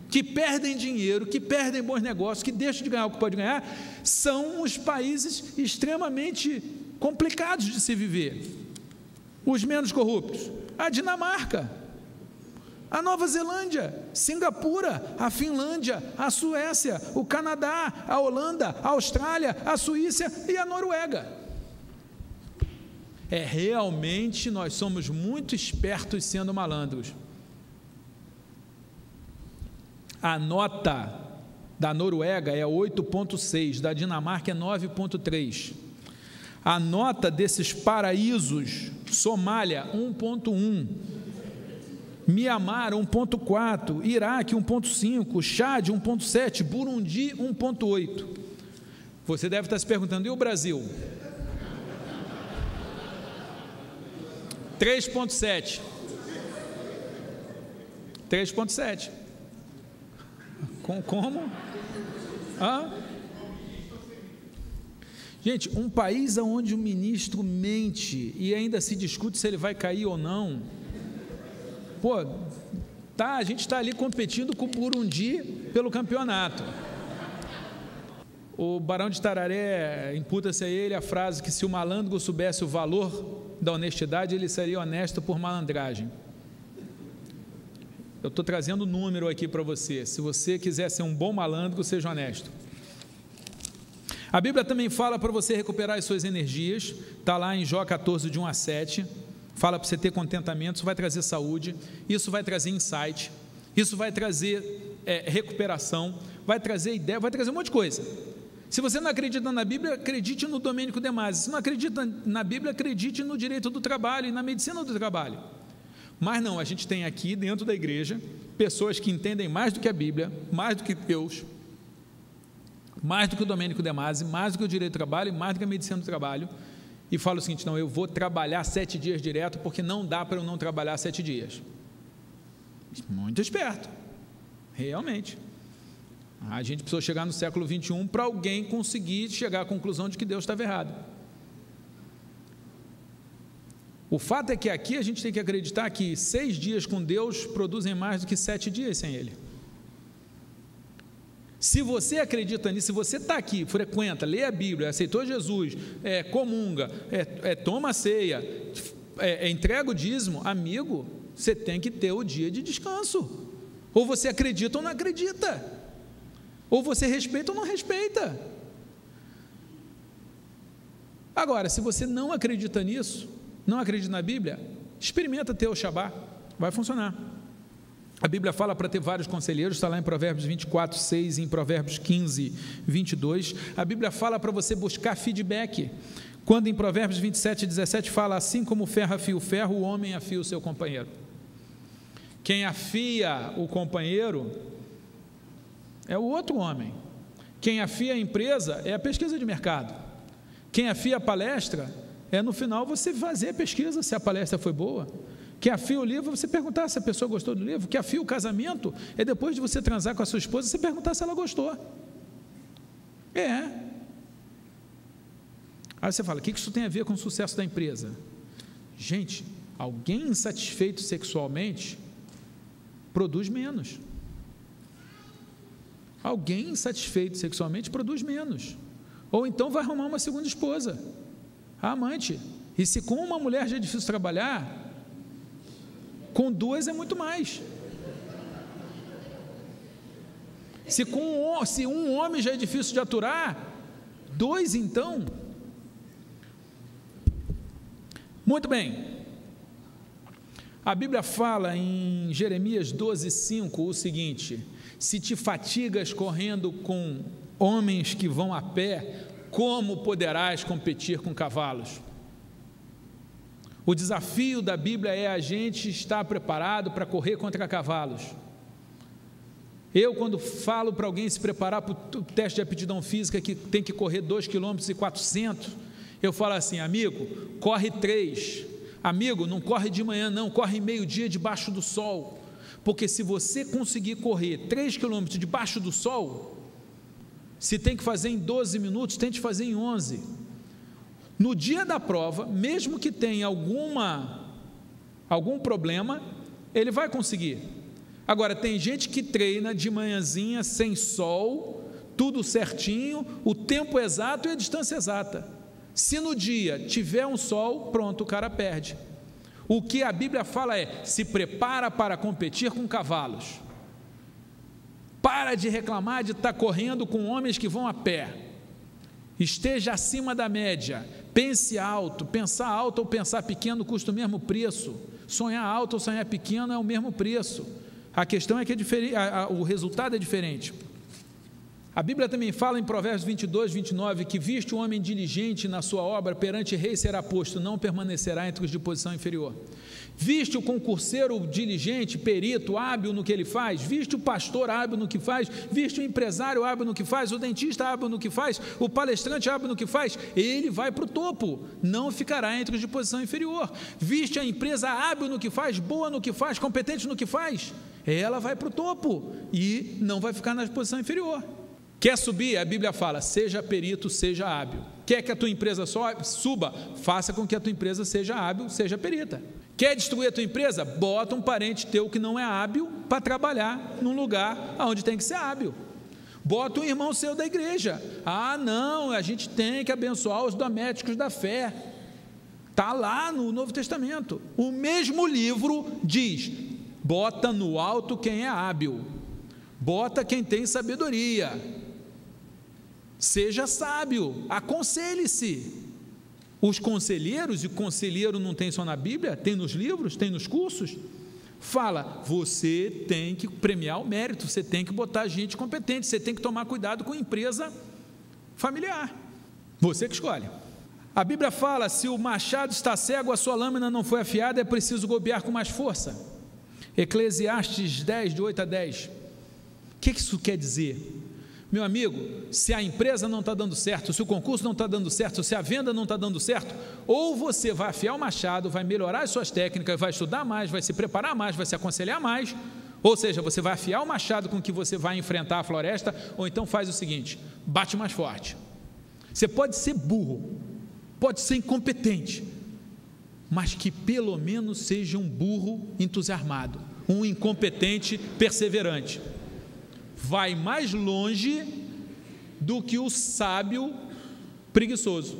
que perdem dinheiro, que perdem bons negócios, que deixam de ganhar o que pode ganhar, são os países extremamente complicados de se viver. Os menos corruptos: a Dinamarca, a Nova Zelândia, Singapura, a Finlândia, a Suécia, o Canadá, a Holanda, a Austrália, a Suíça e a Noruega. Realmente nós somos muito espertos sendo malandros. A nota da Noruega é 8,6, da Dinamarca é 9,3. A nota desses paraísos: Somália 1,1, Mianmar 1,4, Iraque 1,5, Chade 1,7, Burundi 1,8. Você deve estar se perguntando: e o Brasil? 3,7. 3,7. Como? Gente, um país onde o ministro mente e ainda se discute se ele vai cair ou não. A gente está ali competindo com o Burundi pelo campeonato. O Barão de Tararé, imputa-se a ele a frase que se o malandro soubesse o valor da honestidade, ele seria honesto por malandragem. Eu estou trazendo um número aqui para você. Se você quiser ser um bom malandro, seja honesto. A Bíblia também fala para você recuperar as suas energias, está lá em Jó 14, de 1 a 7, fala para você ter contentamento. Isso vai trazer saúde, isso vai trazer insight, isso vai trazer recuperação, vai trazer ideia, vai trazer um monte de coisa. Se você não acredita na Bíblia, acredite no Domênico de Masi. Se não acredita na Bíblia, acredite no direito do trabalho e na medicina do trabalho. Mas não, a gente tem aqui dentro da igreja pessoas que entendem mais do que a Bíblia, mais do que Deus, mais do que o Domênico de Masi, mais do que o direito do trabalho e mais do que a medicina do trabalho, e fala o seguinte: não, eu vou trabalhar 7 dias direto, porque não dá para eu não trabalhar 7 dias. Muito esperto, realmente. A gente precisou chegar no século 21 para alguém conseguir chegar à conclusão de que Deus estava errado. O fato é que aqui a gente tem que acreditar que 6 dias com Deus produzem mais do que 7 dias sem Ele. Se você acredita nisso, se você está aqui, frequenta, lê a Bíblia, aceitou Jesus, comunga, toma a ceia, entrega o dízimo, amigo, você tem que ter o dia de descanso. Ou você acredita ou não acredita. Ou você respeita ou não respeita. Agora, se você não acredita nisso, não acredita na Bíblia, experimenta ter o Shabá, vai funcionar. A Bíblia fala para ter vários conselheiros, está lá em Provérbios 24, 6, em Provérbios 15, 22. A Bíblia fala para você buscar feedback. Quando em Provérbios 27, 17 fala, assim como o ferro afia o ferro, o homem afia o seu companheiro. Quem afia o companheiro é o outro homem. Quem afia a empresa é a pesquisa de mercado. Quem afia a palestra é no final você fazer a pesquisa se a palestra foi boa. Quem afia o livro, você perguntar se a pessoa gostou do livro. Quem afia o casamento é depois de você transar com a sua esposa, você perguntar se ela gostou. Aí você fala, o que isso tem a ver com o sucesso da empresa? Gente, alguém insatisfeito sexualmente produz menos. Alguém insatisfeito sexualmente produz menos. Ou então vai arrumar uma segunda esposa, a amante. E se com uma mulher já é difícil trabalhar, com duas é muito mais. Se um homem já é difícil de aturar, dois então. Muito bem. A Bíblia fala em Jeremias 12:5 o seguinte: se te fatigas correndo com homens que vão a pé, como poderás competir com cavalos? O desafio da Bíblia é a gente estar preparado para correr contra cavalos. Eu, quando falo para alguém se preparar para o teste de aptidão física, que tem que correr 2,4 km, eu falo assim, amigo, corre 3. Amigo, não corre de manhã não, corre meio-dia debaixo do sol. Porque se você conseguir correr 3 km debaixo do sol, se tem que fazer em 12 minutos, tente fazer em 11. No dia da prova, mesmo que tenha algum problema, ele vai conseguir. Agora, tem gente que treina de manhãzinha, sem sol, tudo certinho, o tempo exato e a distância exata. Se no dia tiver um sol, pronto, o cara perde. O que a Bíblia fala é, se prepara para competir com cavalos. Para de reclamar de estar correndo com homens que vão a pé. Esteja acima da média. Pense alto. Pensar alto ou pensar pequeno custa o mesmo preço. Sonhar alto ou sonhar pequeno é o mesmo preço. A questão é que o resultado é diferente. A Bíblia também fala em Provérbios 22, 29, que visto o homem diligente na sua obra, perante rei será posto, não permanecerá entre os de posição inferior. Viste o concurseiro diligente, perito, hábil no que ele faz, viste o pastor hábil no que faz, viste o empresário hábil no que faz, o dentista hábil no que faz, o palestrante hábil no que faz, ele vai para o topo, não ficará entre os de posição inferior. Viste a empresa hábil no que faz, boa no que faz, competente no que faz, ela vai para o topo e não vai ficar na posição inferior. Quer subir? A Bíblia fala, seja perito, seja hábil. Quer que a tua empresa suba? Faça com que a tua empresa seja hábil, seja perita. Quer destruir a tua empresa? Bota um parente teu que não é hábil para trabalhar num lugar onde tem que ser hábil. Bota um irmão seu da igreja. Ah, não, a gente tem que abençoar os domésticos da fé. Está lá no Novo Testamento. O mesmo livro diz, bota no alto quem é hábil. Bota quem tem sabedoria. Seja sábio, aconselhe-se. Os conselheiros, e conselheiro não tem só na Bíblia, tem nos livros, tem nos cursos, fala, você tem que premiar o mérito, você tem que botar gente competente, você tem que tomar cuidado com a empresa familiar, você que escolhe. A Bíblia fala, se o machado está cego, a sua lâmina não foi afiada, é preciso golpear com mais força. Eclesiastes 10, de 8 a 10. O que isso quer dizer? Meu amigo, se a empresa não está dando certo, se o concurso não está dando certo, se a venda não está dando certo, ou você vai afiar o machado, vai melhorar as suas técnicas, vai estudar mais, vai se preparar mais, vai se aconselhar mais, ou seja, você vai afiar o machado com que você vai enfrentar a floresta, ou então faz o seguinte, bate mais forte. Você pode ser burro, pode ser incompetente, mas que pelo menos seja um burro entusiasmado, um incompetente perseverante. vai mais longe do que o sábio preguiçoso.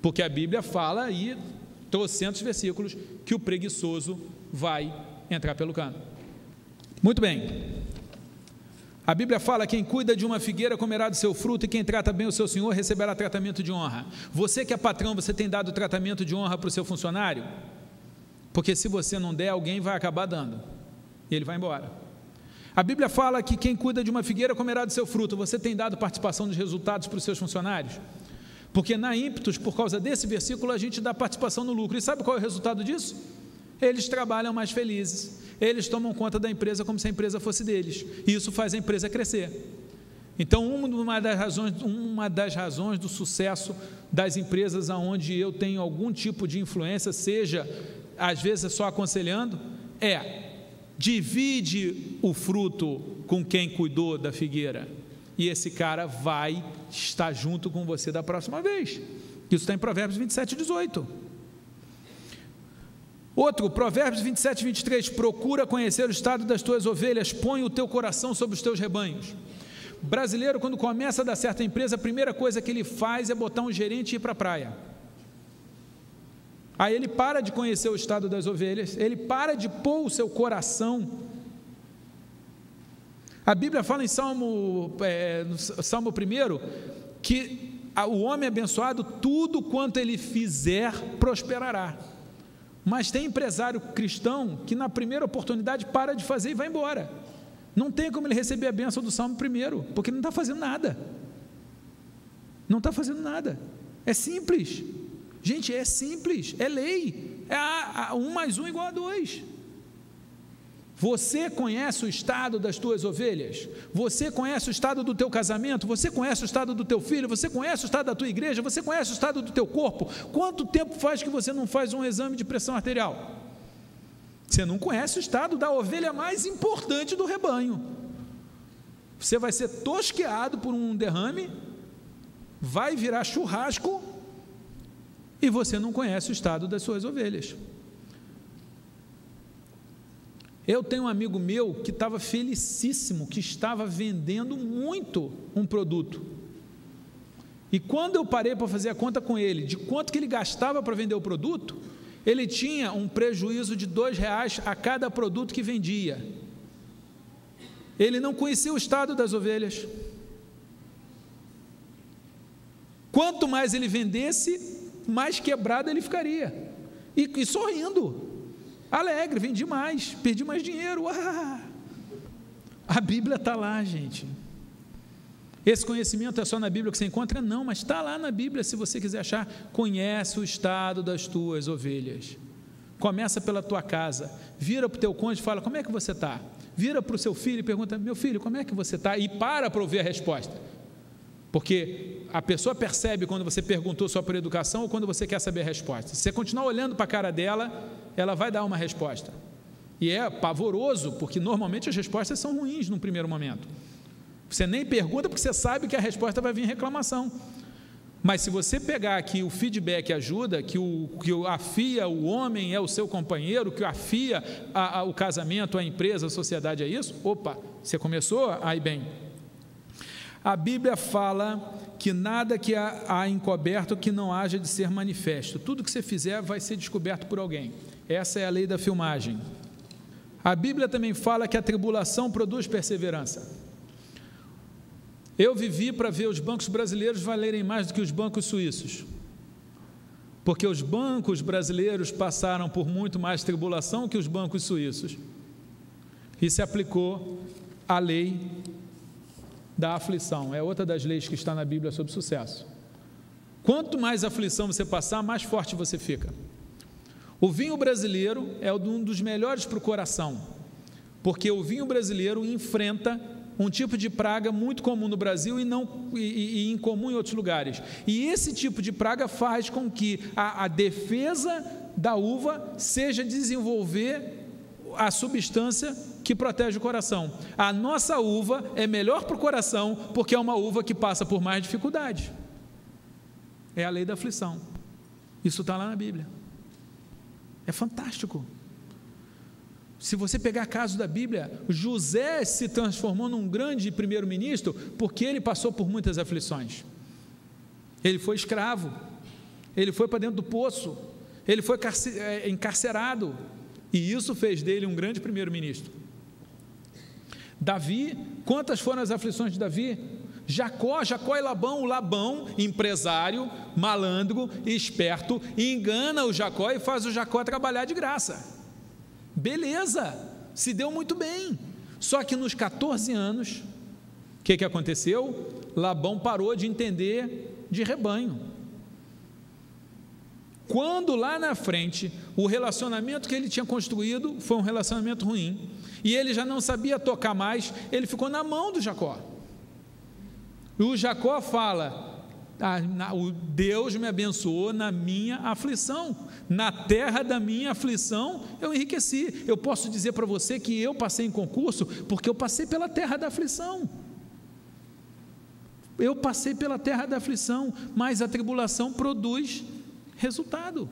Porque a Bíblia fala aí, trocentos versículos, que o preguiçoso vai entrar pelo cano. Muito bem. A Bíblia fala: quem cuida de uma figueira comerá do seu fruto, e quem trata bem o seu senhor receberá tratamento de honra. Você que é patrão, você tem dado tratamento de honra para o seu funcionário? Porque se você não der, alguém vai acabar dando, e ele vai embora. A Bíblia fala que quem cuida de uma figueira comerá do seu fruto. Você tem dado participação dos resultados para os seus funcionários? Porque na Ímpetus, por causa desse versículo, a gente dá participação no lucro. E sabe qual é o resultado disso? Eles trabalham mais felizes, eles tomam conta da empresa como se a empresa fosse deles, e isso faz a empresa crescer. Então, uma das razões do sucesso das empresas onde eu tenho algum tipo de influência, seja às vezes só aconselhando, divide o fruto com quem cuidou da figueira, e esse cara vai estar junto com você da próxima vez. Isso está em Provérbios 27, 18. Outro, Provérbios 27, 23, procura conhecer o estado das tuas ovelhas, põe o teu coração sobre os teus rebanhos. O brasileiro, quando começa a dar certa empresa, a primeira coisa que ele faz é botar um gerente e ir para a praia. Aí ele para de conhecer o estado das ovelhas, ele para de pôr o seu coração. A Bíblia fala em Salmo 1, que o homem abençoado, tudo quanto ele fizer, prosperará. Mas tem empresário cristão que na primeira oportunidade para de fazer e vai embora. Não tem como ele receber a bênção do Salmo 1, porque ele não está fazendo nada. Não está fazendo nada. É simples. Gente, é simples, é lei. É 1 mais 1 igual a 2. Você conhece o estado das tuas ovelhas? Você conhece o estado do teu casamento? Você conhece o estado do teu filho? Você conhece o estado da tua igreja? Você conhece o estado do teu corpo? Quanto tempo faz que você não faz um exame de pressão arterial? Você não conhece o estado da ovelha mais importante do rebanho. Você vai ser tosqueado por um derrame, vai virar churrasco, e você não conhece o estado das suas ovelhas. Eu tenho um amigo meu que estava felicíssimo, que estava vendendo muito um produto. E quando eu parei para fazer a conta com ele, de quanto que ele gastava para vender o produto, ele tinha um prejuízo de R$2 a cada produto que vendia. Ele não conhecia o estado das ovelhas. Quanto mais ele vendesse, mais quebrado ele ficaria. E sorrindo. Alegre, vendi mais, perdi mais dinheiro. A Bíblia está lá, gente. Esse conhecimento é só na Bíblia que você encontra? Não, mas está lá na Bíblia, se você quiser achar. Conhece o estado das tuas ovelhas. Começa pela tua casa, vira para o teu cônjuge e fala: como é que você está? Vira para o seu filho e pergunta: meu filho, como é que você está? E para ouvir a resposta. Porque a pessoa percebe quando você perguntou só por educação ou quando você quer saber a resposta. Se você continuar olhando para a cara dela, ela vai dar uma resposta. E é pavoroso, porque normalmente as respostas são ruins num primeiro momento. Você nem pergunta porque você sabe que a resposta vai vir reclamação. Mas se você pegar que o feedback ajuda, que afia o homem é o seu companheiro, que afia o casamento, a empresa, a sociedade é isso, opa, você começou a ir bem. A Bíblia fala que nada que há encoberto que não haja de ser manifesto. Tudo que você fizer vai ser descoberto por alguém. Essa é a lei da filmagem. A Bíblia também fala que a tribulação produz perseverança. Eu vivi para ver os bancos brasileiros valerem mais do que os bancos suíços. Porque os bancos brasileiros passaram por muito mais tribulação que os bancos suíços. E se aplicou a lei da aflição. É outra das leis que está na Bíblia sobre sucesso. Quanto mais aflição você passar, mais forte você fica. O vinho brasileiro é um dos melhores para o coração, porque o vinho brasileiro enfrenta um tipo de praga muito comum no Brasil e incomum em outros lugares. E esse tipo de praga faz com que a defesa da uva seja desenvolver a substância que protege o coração. A nossa uva é melhor para o coração porque é uma uva que passa por mais dificuldade. É a lei da aflição. Isso está lá na Bíblia. É fantástico. Se você pegar caso da Bíblia, José se transformou num grande primeiro-ministro porque ele passou por muitas aflições. Ele foi escravo, ele foi para dentro do poço, ele foi encarcerado, e isso fez dele um grande primeiro-ministro. Davi, quantas foram as aflições de Davi? Jacó e Labão. O Labão, empresário, malandro, esperto, engana o Jacó e faz o Jacó trabalhar de graça. Beleza, se deu muito bem. Só que nos 14 anos, o que aconteceu? Labão parou de entender de rebanho. Quando lá na frente, o relacionamento que ele tinha construído foi um relacionamento ruim, e ele já não sabia tocar mais, ele ficou na mão do Jacó. E o Jacó fala: o Deus me abençoou na minha aflição, na terra da minha aflição eu enriqueci. Eu posso dizer para você que eu passei em concurso porque eu passei pela terra da aflição. Eu passei pela terra da aflição, mas a tribulação produz resultado.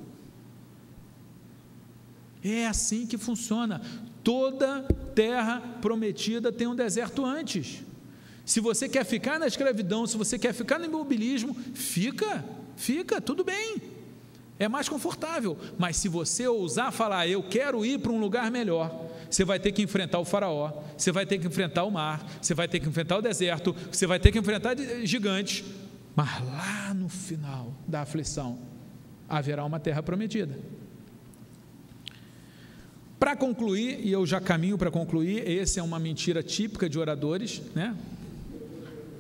É assim que funciona. Toda terra prometida tem um deserto antes. Se você quer ficar na escravidão, se você quer ficar no imobilismo, fica, tudo bem, é mais confortável. Mas se você ousar falar: eu quero ir para um lugar melhor, você vai ter que enfrentar o faraó, você vai ter que enfrentar o mar, você vai ter que enfrentar o deserto, você vai ter que enfrentar gigantes, mas lá no final da aflição haverá uma terra prometida. Para concluir, e eu já caminho para concluir, essa é uma mentira típica de oradores, né?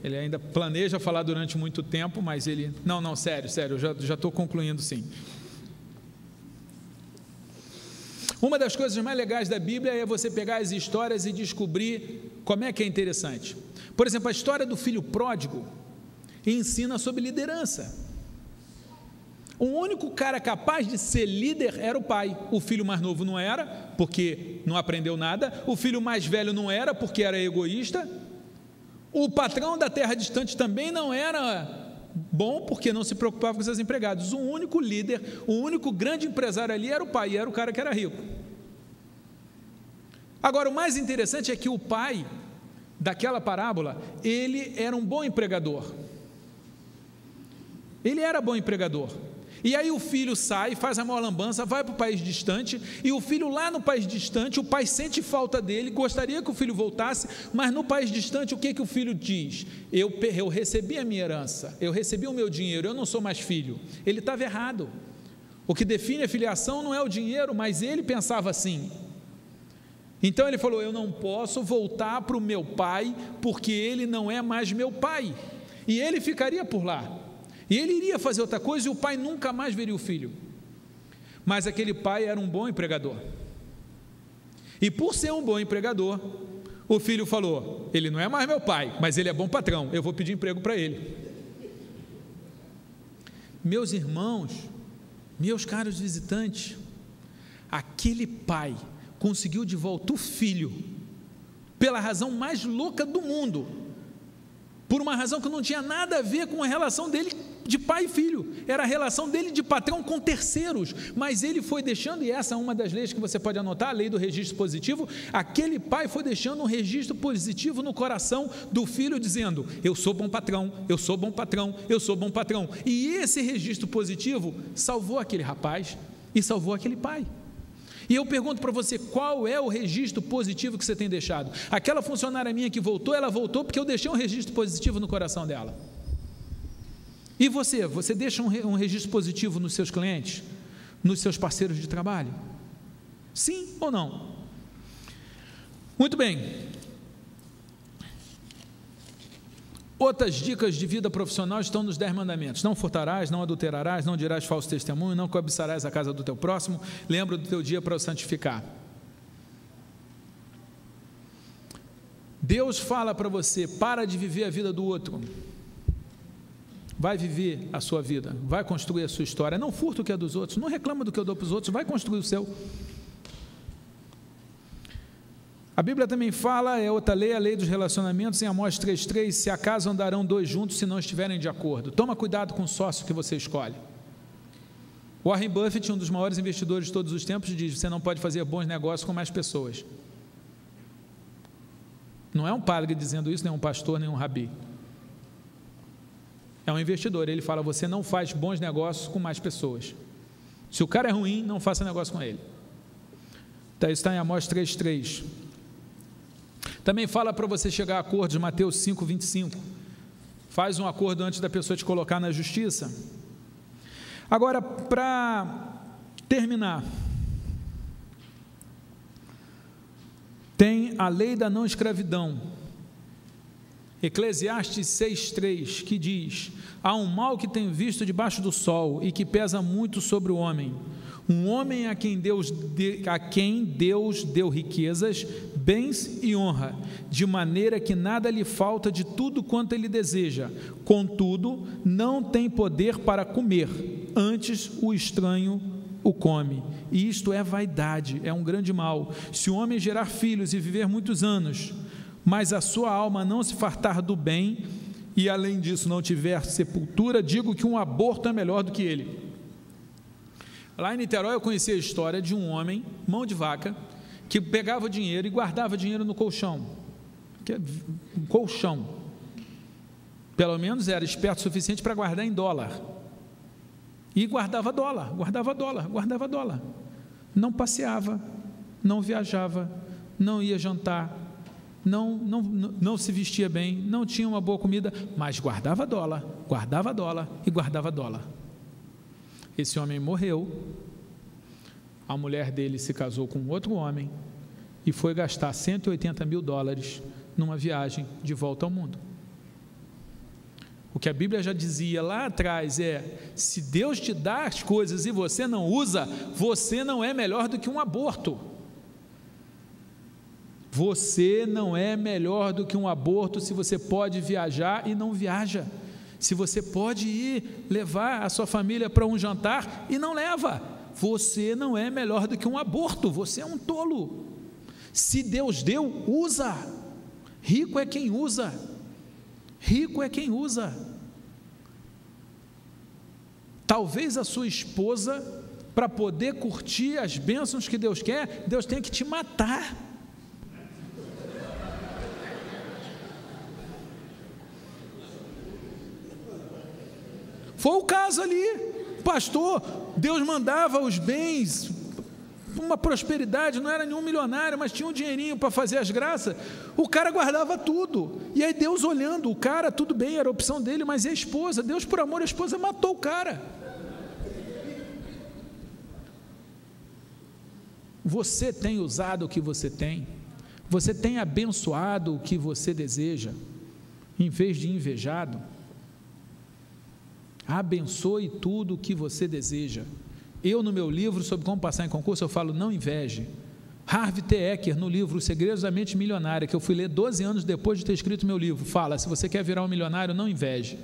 Ele ainda planeja falar durante muito tempo, mas ele... Não, sério, eu já estou concluindo sim. Uma das coisas mais legais da Bíblia é você pegar as histórias e descobrir como é que é interessante. Por exemplo, a história do filho pródigo ensina sobre liderança. O único cara capaz de ser líder era o pai. O filho mais novo não era, porque não aprendeu nada. O filho mais velho não era, porque era egoísta. O patrão da terra distante também não era bom, porque não se preocupava com seus empregados. O único líder, o único grande empresário ali era o pai, e era o cara que era rico. Agora, o mais interessante é que o pai daquela parábola, ele era um bom empregador. Ele era bom empregador. E aí o filho sai, faz a maior lambança, vai para o país distante, e o filho lá no país distante, o pai sente falta dele, gostaria que o filho voltasse, mas no país distante, o que o filho diz? Eu recebi a minha herança, eu recebi o meu dinheiro, eu não sou mais filho. Ele estava errado. O que define a filiação não é o dinheiro, mas ele pensava assim. Então ele falou: eu não posso voltar para o meu pai, porque ele não é mais meu pai, e ele ficaria por lá. E ele iria fazer outra coisa, e o pai nunca mais veria o filho. Mas aquele pai era um bom empregador. E por ser um bom empregador, o filho falou: ele não é mais meu pai, mas ele é bom patrão, eu vou pedir emprego para ele. Meus irmãos, meus caros visitantes, aquele pai conseguiu de volta o filho, pela razão mais louca do mundo, por uma razão que não tinha nada a ver com a relação dele de pai e filho, era a relação dele de patrão com terceiros, mas ele foi deixando, e essa é uma das leis que você pode anotar, a lei do registro positivo. Aquele pai foi deixando um registro positivo no coração do filho, dizendo: eu sou bom patrão, eu sou bom patrão, eu sou bom patrão, e esse registro positivo salvou aquele rapaz e salvou aquele pai. E eu pergunto para você: qual é o registro positivo que você tem deixado? Aquela funcionária minha que voltou, ela voltou porque eu deixei um registro positivo no coração dela. E você deixa um registro positivo nos seus clientes, nos seus parceiros de trabalho? Sim ou não? Muito bem. Outras dicas de vida profissional estão nos 10 mandamentos: não furtarás, não adulterarás, não dirás falso testemunho, não cobiçarás a casa do teu próximo, lembra do teu dia para o santificar. Deus fala para você: para de viver a vida do outro, vai viver a sua vida, vai construir a sua história. Não furta o que é dos outros, não reclama do que eu dou para os outros, vai construir o seu. A Bíblia também fala, é outra lei, a lei dos relacionamentos, em Amós 3,3: se acaso andarão dois juntos se não estiverem de acordo. Toma cuidado com o sócio que você escolhe. Warren Buffett, um dos maiores investidores de todos os tempos, diz: você não pode fazer bons negócios com mais pessoas. Não é um padre dizendo isso, nem um pastor, nem um rabi. É um investidor. Ele fala: você não faz bons negócios com mais pessoas. Se o cara é ruim, não faça negócio com ele. Então, isso está em Amós 3,3. Também fala para você chegar a acordos, Mateus 5,25. Faz um acordo antes da pessoa te colocar na justiça. Agora, para terminar, tem a lei da não escravidão, Eclesiastes 6,3, que diz: há um mal que tenho visto debaixo do sol e que pesa muito sobre o homem, um homem a quem Deus deu riquezas, bens e honra, de maneira que nada lhe falta de tudo quanto ele deseja, contudo não tem poder para comer, antes o estranho o come, e isto é vaidade, é um grande mal. Se o homem gerar filhos e viver muitos anos, mas a sua alma não se fartar do bem, e além disso não tiver sepultura, digo que um aborto é melhor do que ele. Lá em Niterói eu conheci a história de um homem, mão de vaca, que pegava dinheiro e guardava dinheiro no colchão, um colchão, pelo menos era esperto o suficiente para guardar em dólar, e guardava dólar, não passeava, não viajava, não ia jantar, não se vestia bem, não tinha uma boa comida, mas guardava dólar e guardava dólar. Esse homem morreu, a mulher dele se casou com outro homem e foi gastar $180 mil numa viagem de volta ao mundo. O que a Bíblia já dizia lá atrás é: se Deus te dá as coisas e você não usa, você não é melhor do que um aborto. Você não é melhor do que um aborto se você pode viajar e não viaja. Se você pode ir levar a sua família para um jantar e não leva, você não é melhor do que um aborto, você é um tolo. Se Deus deu, usa. Rico é quem usa. Talvez a sua esposa, para poder curtir as bênçãos que Deus quer, Deus tem que te matar. Foi o caso ali, pastor, Deus mandava os bens, uma prosperidade, não era nenhum milionário, mas tinha um dinheirinho para fazer as graças, o cara guardava tudo, e aí Deus olhando, o cara, tudo bem, era a opção dele, mas e a esposa? Deus, por amor à esposa, matou o cara. Você tem usado o que você tem abençoado o que você deseja, em vez de invejado. Abençoe tudo o que você deseja. Eu, no meu livro sobre como passar em concurso, eu falo: não inveje. Harvey T. Eker, no livro Os Segredos da Mente Milionária, que eu fui ler 12 anos depois de ter escrito meu livro, fala: se você quer virar um milionário, não inveje.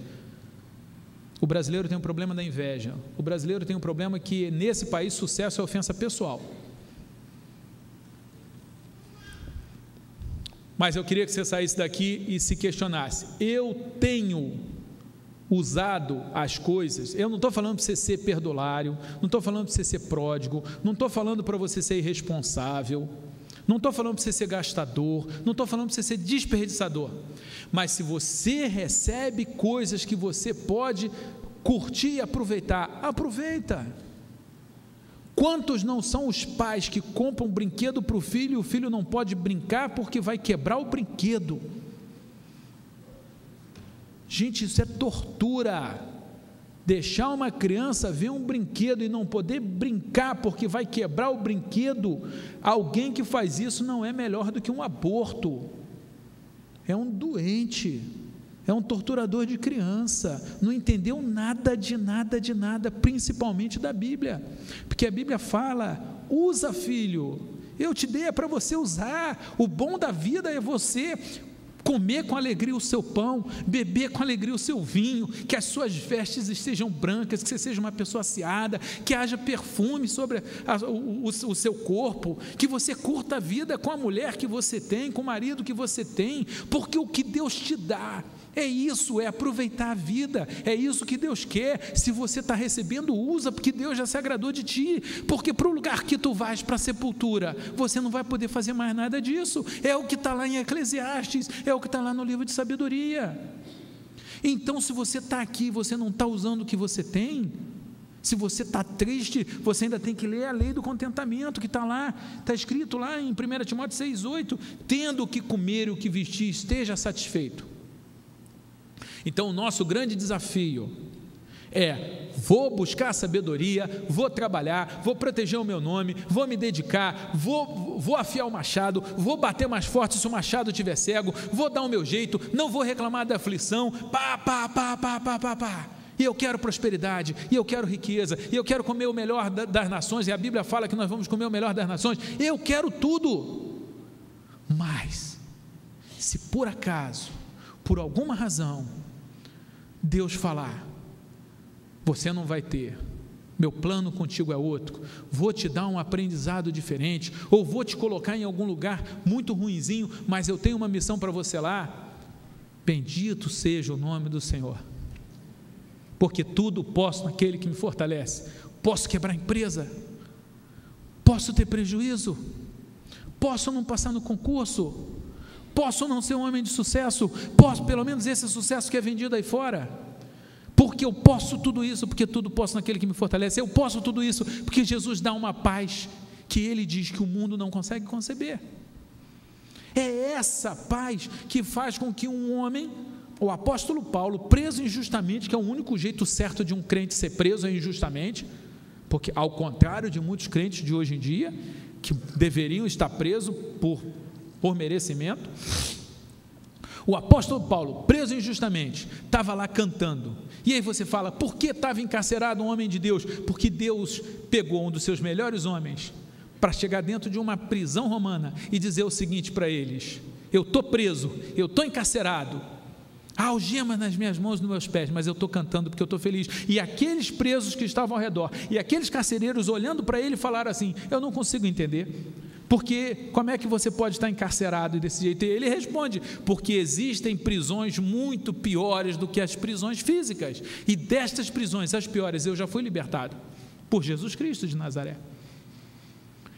O brasileiro tem um problema da inveja. O brasileiro tem um problema que, nesse país, sucesso é ofensa pessoal. Mas eu queria que você saísse daqui e se questionasse: eu tenho usado as coisas? Eu não estou falando para você ser perdulário, não estou falando para você ser pródigo, não estou falando para você ser irresponsável, não estou falando para você ser gastador, não estou falando para você ser desperdiçador, mas se você recebe coisas que você pode curtir e aproveitar, aproveita. Quantos não são os pais que compram um brinquedo para o filho e o filho não pode brincar porque vai quebrar o brinquedo? Gente, isso é tortura. Deixar uma criança ver um brinquedo e não poder brincar porque vai quebrar o brinquedo, alguém que faz isso não é melhor do que um aborto. É um doente, é um torturador de criança, não entendeu nada de nada, principalmente da Bíblia, porque a Bíblia fala: usa, filho, eu te dei para você usar. O bom da vida é você comer com alegria o seu pão, beber com alegria o seu vinho, que as suas vestes estejam brancas, que você seja uma pessoa aciada, que haja perfume sobre o seu corpo, que você curta a vida com a mulher que você tem, com o marido que você tem, porque o que Deus te dá É isso, é aproveitar a vida, é isso que Deus quer. Se você está recebendo, usa, porque Deus já se agradou de ti, porque para o lugar que tu vais, para a sepultura, você não vai poder fazer mais nada disso. É o que está lá em Eclesiastes, é o que está lá no livro de sabedoria. Então, se você está aqui, você não está usando o que você tem, se você está triste, você ainda tem que ler a lei do contentamento, que está lá, está escrito lá em 1 Timóteo 6,8, tendo o que comer e o que vestir, esteja satisfeito. Então, o nosso grande desafio é: vou buscar sabedoria, vou trabalhar, vou proteger o meu nome, vou me dedicar, vou afiar o machado, vou bater mais forte se o machado estiver cego, vou dar o meu jeito, não vou reclamar da aflição, e eu quero prosperidade, e eu quero riqueza, e eu quero comer o melhor das nações, e a Bíblia fala que nós vamos comer o melhor das nações, eu quero tudo. Mas, se por acaso, por alguma razão, Deus falar: você não vai ter, meu plano contigo é outro, vou te dar um aprendizado diferente, ou vou te colocar em algum lugar muito ruinzinho, mas eu tenho uma missão para você lá, bendito seja o nome do Senhor, porque tudo posso naquele que me fortalece. Posso quebrar a empresa, posso ter prejuízo, posso não passar no concurso, posso não ser um homem de sucesso, posso pelo menos esse sucesso que é vendido aí fora, porque eu posso tudo isso, porque tudo posso naquele que me fortalece. Eu posso tudo isso porque Jesus dá uma paz que Ele diz que o mundo não consegue conceber. É essa paz que faz com que um homem, o apóstolo Paulo, preso injustamente, que é o único jeito certo de um crente ser preso é injustamente, porque ao contrário de muitos crentes de hoje em dia, que deveriam estar presos por merecimento, o apóstolo Paulo, preso injustamente, estava lá cantando. E aí você fala: por que estava encarcerado um homem de Deus? Porque Deus pegou um dos seus melhores homens para chegar dentro de uma prisão romana e dizer o seguinte para eles: eu estou preso, eu estou encarcerado, há algemas nas minhas mãos e nos meus pés, mas eu estou cantando porque eu estou feliz. E aqueles presos que estavam ao redor, e aqueles carcereiros olhando para ele, falaram assim: eu não consigo entender, porque como é que você pode estar encarcerado desse jeito? E ele responde: porque existem prisões muito piores do que as prisões físicas, e destas prisões, as piores, eu já fui libertado por Jesus Cristo de Nazaré.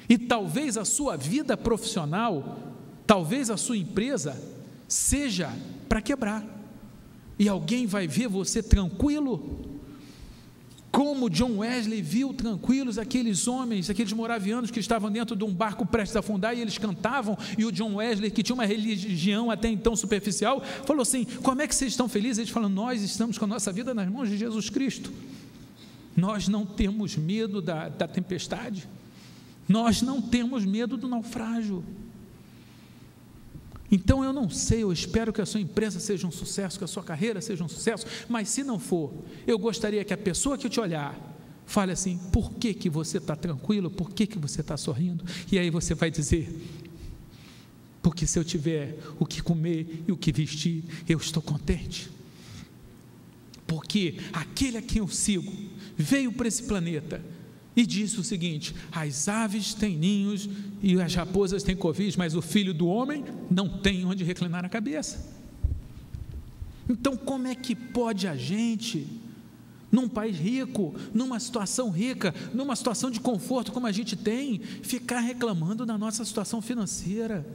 E talvez a sua vida profissional, talvez a sua empresa seja para quebrar, e alguém vai ver você tranquilo, como John Wesley viu tranquilos aqueles homens, aqueles moravianos que estavam dentro de um barco prestes a afundar, e eles cantavam, e o John Wesley, que tinha uma religião até então superficial, falou assim: como é que vocês estão felizes? Eles falam: nós estamos com a nossa vida nas mãos de Jesus Cristo, nós não temos medo da tempestade, nós não temos medo do naufrágio. Então eu não sei, eu espero que a sua empresa seja um sucesso, que a sua carreira seja um sucesso, mas se não for, eu gostaria que a pessoa que te olhar fale assim: por que você está tranquilo, por que você está sorrindo? E aí você vai dizer: porque se eu tiver o que comer e o que vestir, eu estou contente, porque aquele a quem eu sigo veio para esse planeta e disse o seguinte: as aves têm ninhos e as raposas têm covis, mas o filho do homem não tem onde reclinar a cabeça. Então, como é que pode a gente, num país rico, numa situação rica, numa situação de conforto como a gente tem, ficar reclamando da nossa situação financeira?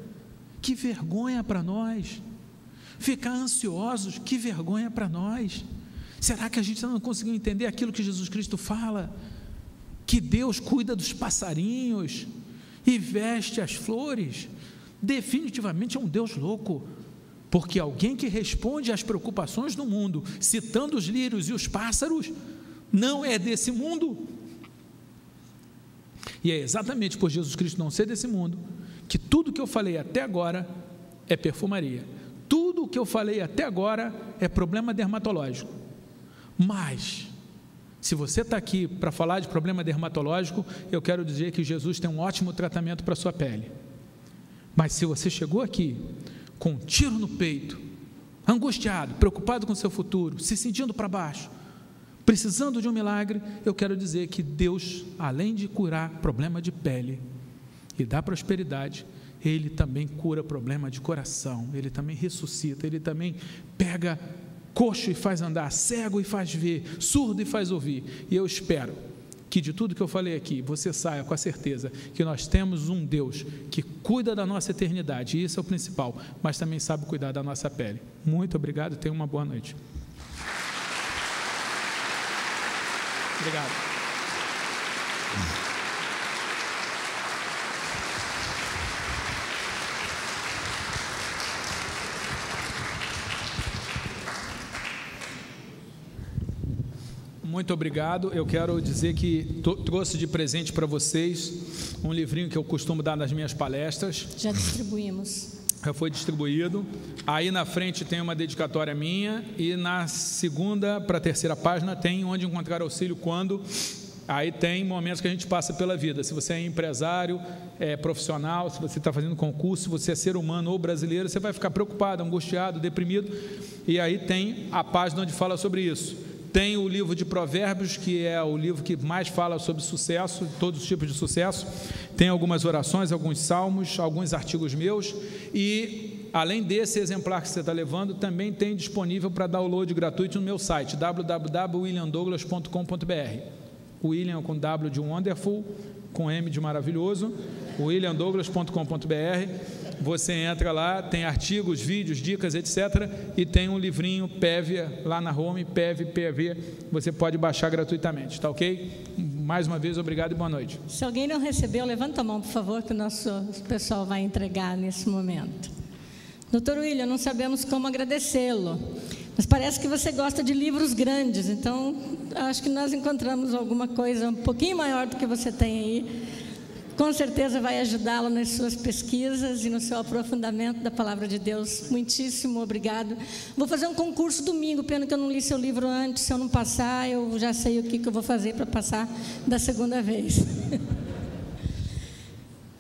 Que vergonha para nós. Ficar ansiosos, que vergonha para nós. Será que a gente não conseguiu entender aquilo que Jesus Cristo fala? Que Deus cuida dos passarinhos e veste as flores? Definitivamente é um Deus louco, porque alguém que responde às preocupações do mundo, citando os lírios e os pássaros, não é desse mundo. E é exatamente por Jesus Cristo não ser desse mundo, que tudo que eu falei até agora é perfumaria, tudo o que eu falei até agora é problema dermatológico. Mas se você está aqui para falar de problema dermatológico, eu quero dizer que Jesus tem um ótimo tratamento para a sua pele. Mas se você chegou aqui com um tiro no peito, angustiado, preocupado com o seu futuro, se sentindo para baixo, precisando de um milagre, eu quero dizer que Deus, além de curar problema de pele e dar prosperidade, Ele também cura problema de coração, Ele também ressuscita, Ele também pega coxo e faz andar, cego e faz ver, surdo e faz ouvir. E eu espero que de tudo que eu falei aqui, você saia com a certeza que nós temos um Deus que cuida da nossa eternidade, e isso é o principal, mas também sabe cuidar da nossa pele. Muito obrigado e tenha uma boa noite. Obrigado. Muito obrigado. Eu quero dizer que trouxe de presente para vocês um livrinho que eu costumo dar nas minhas palestras. Já distribuímos. Já foi distribuído. Aí na frente tem uma dedicatória minha e na segunda para a terceira página tem onde encontrar auxílio quando. Aí tem momentos que a gente passa pela vida. Se você é empresário, é profissional, se você está fazendo concurso, se você é ser humano ou brasileiro, você vai ficar preocupado, angustiado, deprimido. E aí tem a página onde fala sobre isso. Tem o livro de Provérbios, que é o livro que mais fala sobre sucesso, todos os tipos de sucesso. Tem algumas orações, alguns salmos, alguns artigos meus. E, além desse exemplar que você está levando, também tem disponível para download gratuito no meu site, www.williamdouglas.com.br. William com W de wonderful, com M de maravilhoso, williamdouglas.com.br. Você entra lá, tem artigos, vídeos, dicas, etc. E tem um livrinho PEV lá na home, PEV, você pode baixar gratuitamente, tá ok? Mais uma vez, obrigado e boa noite. Se alguém não recebeu, levanta a mão, por favor, que o nosso pessoal vai entregar nesse momento. Doutor William, não sabemos como agradecê-lo, mas parece que você gosta de livros grandes, então acho que nós encontramos alguma coisa um pouquinho maior do que você tem aí. Com certeza vai ajudá-lo nas suas pesquisas e no seu aprofundamento da Palavra de Deus. Muitíssimo obrigado. Vou fazer um concurso domingo, pena que eu não li seu livro antes. Se eu não passar, eu já sei o que eu vou fazer para passar da segunda vez.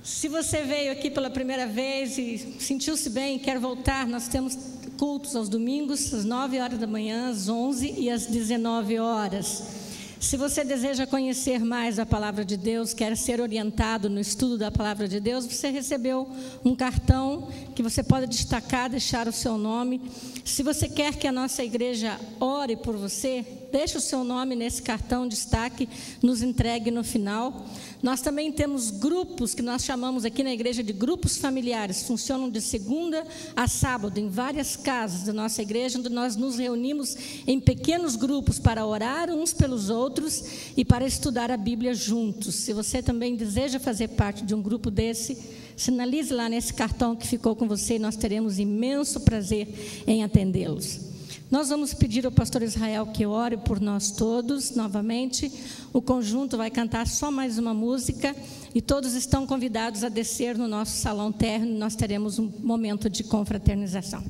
Se você veio aqui pela primeira vez e sentiu-se bem e quer voltar, nós temos cultos aos domingos, às 9 horas da manhã, às 11 e às 19 horas. Se você deseja conhecer mais a Palavra de Deus, quer ser orientado no estudo da Palavra de Deus, você recebeu um cartão que você pode destacar, deixar o seu nome. Se você quer que a nossa igreja ore por você, deixe o seu nome nesse cartão, destaque, nos entregue no final. Nós também temos grupos que nós chamamos aqui na igreja de grupos familiares, funcionam de segunda a sábado em várias casas da nossa igreja, onde nós nos reunimos em pequenos grupos para orar uns pelos outros e para estudar a Bíblia juntos. Se você também deseja fazer parte de um grupo desse, sinalize lá nesse cartão que ficou com você e nós teremos imenso prazer em atendê-los. Nós vamos pedir ao pastor Israel que ore por nós todos novamente. O conjunto vai cantar só mais uma música e todos estão convidados a descer no nosso salão térreo e nós teremos um momento de confraternização.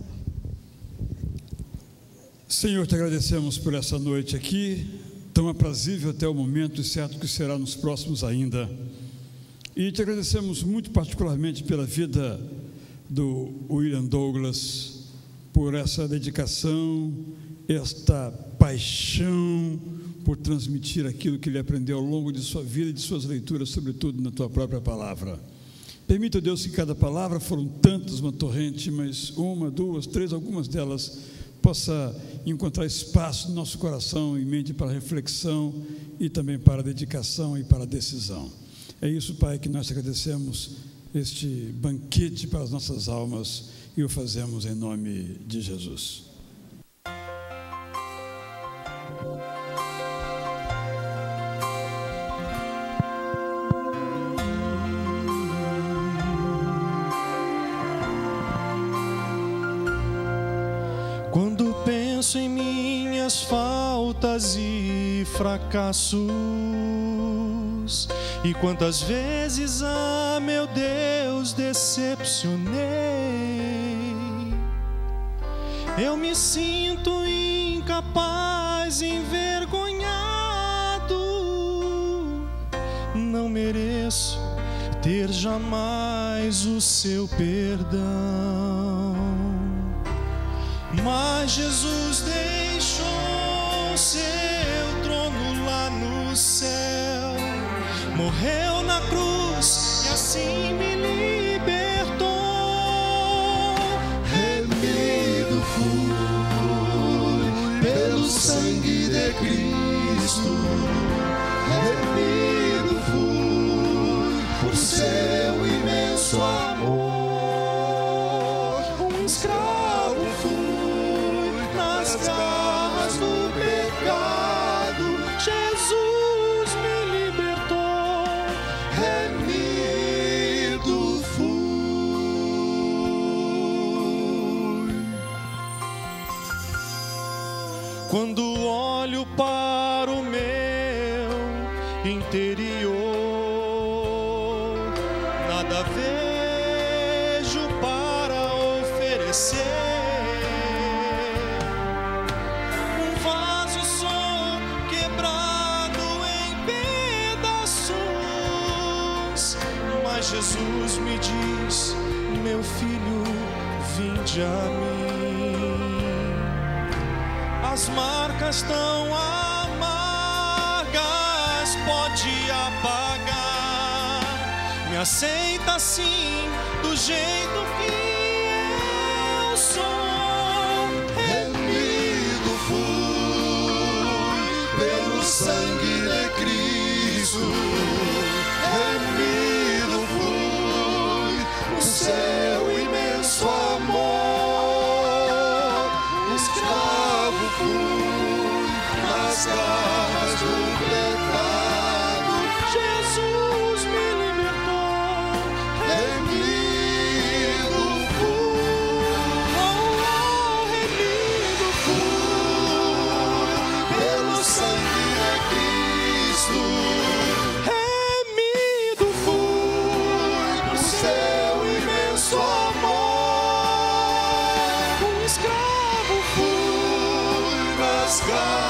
Senhor, te agradecemos por essa noite aqui, tão aprazível até o momento e certo que será nos próximos ainda. E te agradecemos muito particularmente pela vida do William Douglas, por essa dedicação, esta paixão por transmitir aquilo que ele aprendeu ao longo de sua vida e de suas leituras, sobretudo na tua própria palavra. Permita, Deus, que cada palavra, foram tantas, uma torrente, mas uma, duas, três, algumas delas, possa encontrar espaço no nosso coração e mente para reflexão e também para dedicação e para decisão. É isso, Pai, que nós te agradecemos, este banquete para as nossas almas, e o fazemos em nome de Jesus. Quando penso em minhas faltas e fracassos, e quantas vezes, meu Deus, decepcionei, eu me sinto incapaz, envergonhado, não mereço ter jamais o seu perdão. Mas Jesus deixou seu trono lá no céu, morreu na cruz e assim me libertou. pelo sangue de Cristo, remido fui por seu imenso amor. Um escravo fui nas garras do pecado, Jesus me libertou, remido fui. Quando olho para o meu interior, nada vejo para oferecer. Um vaso só quebrado em pedaços, mas Jesus me diz: meu filho, vinde a mim. As marcas tão amargas pode apagar. Me aceita assim, do jeito que eu sou. Remido fui pelo sangue de Cristo, remido fui no seu imenso amor. Escravo fui nas garras do pecado, Jesus me libertou, remido fui, remido fui pelo sangue de Cristo, remido fui no seu imenso amor. Um escravo fui nas garras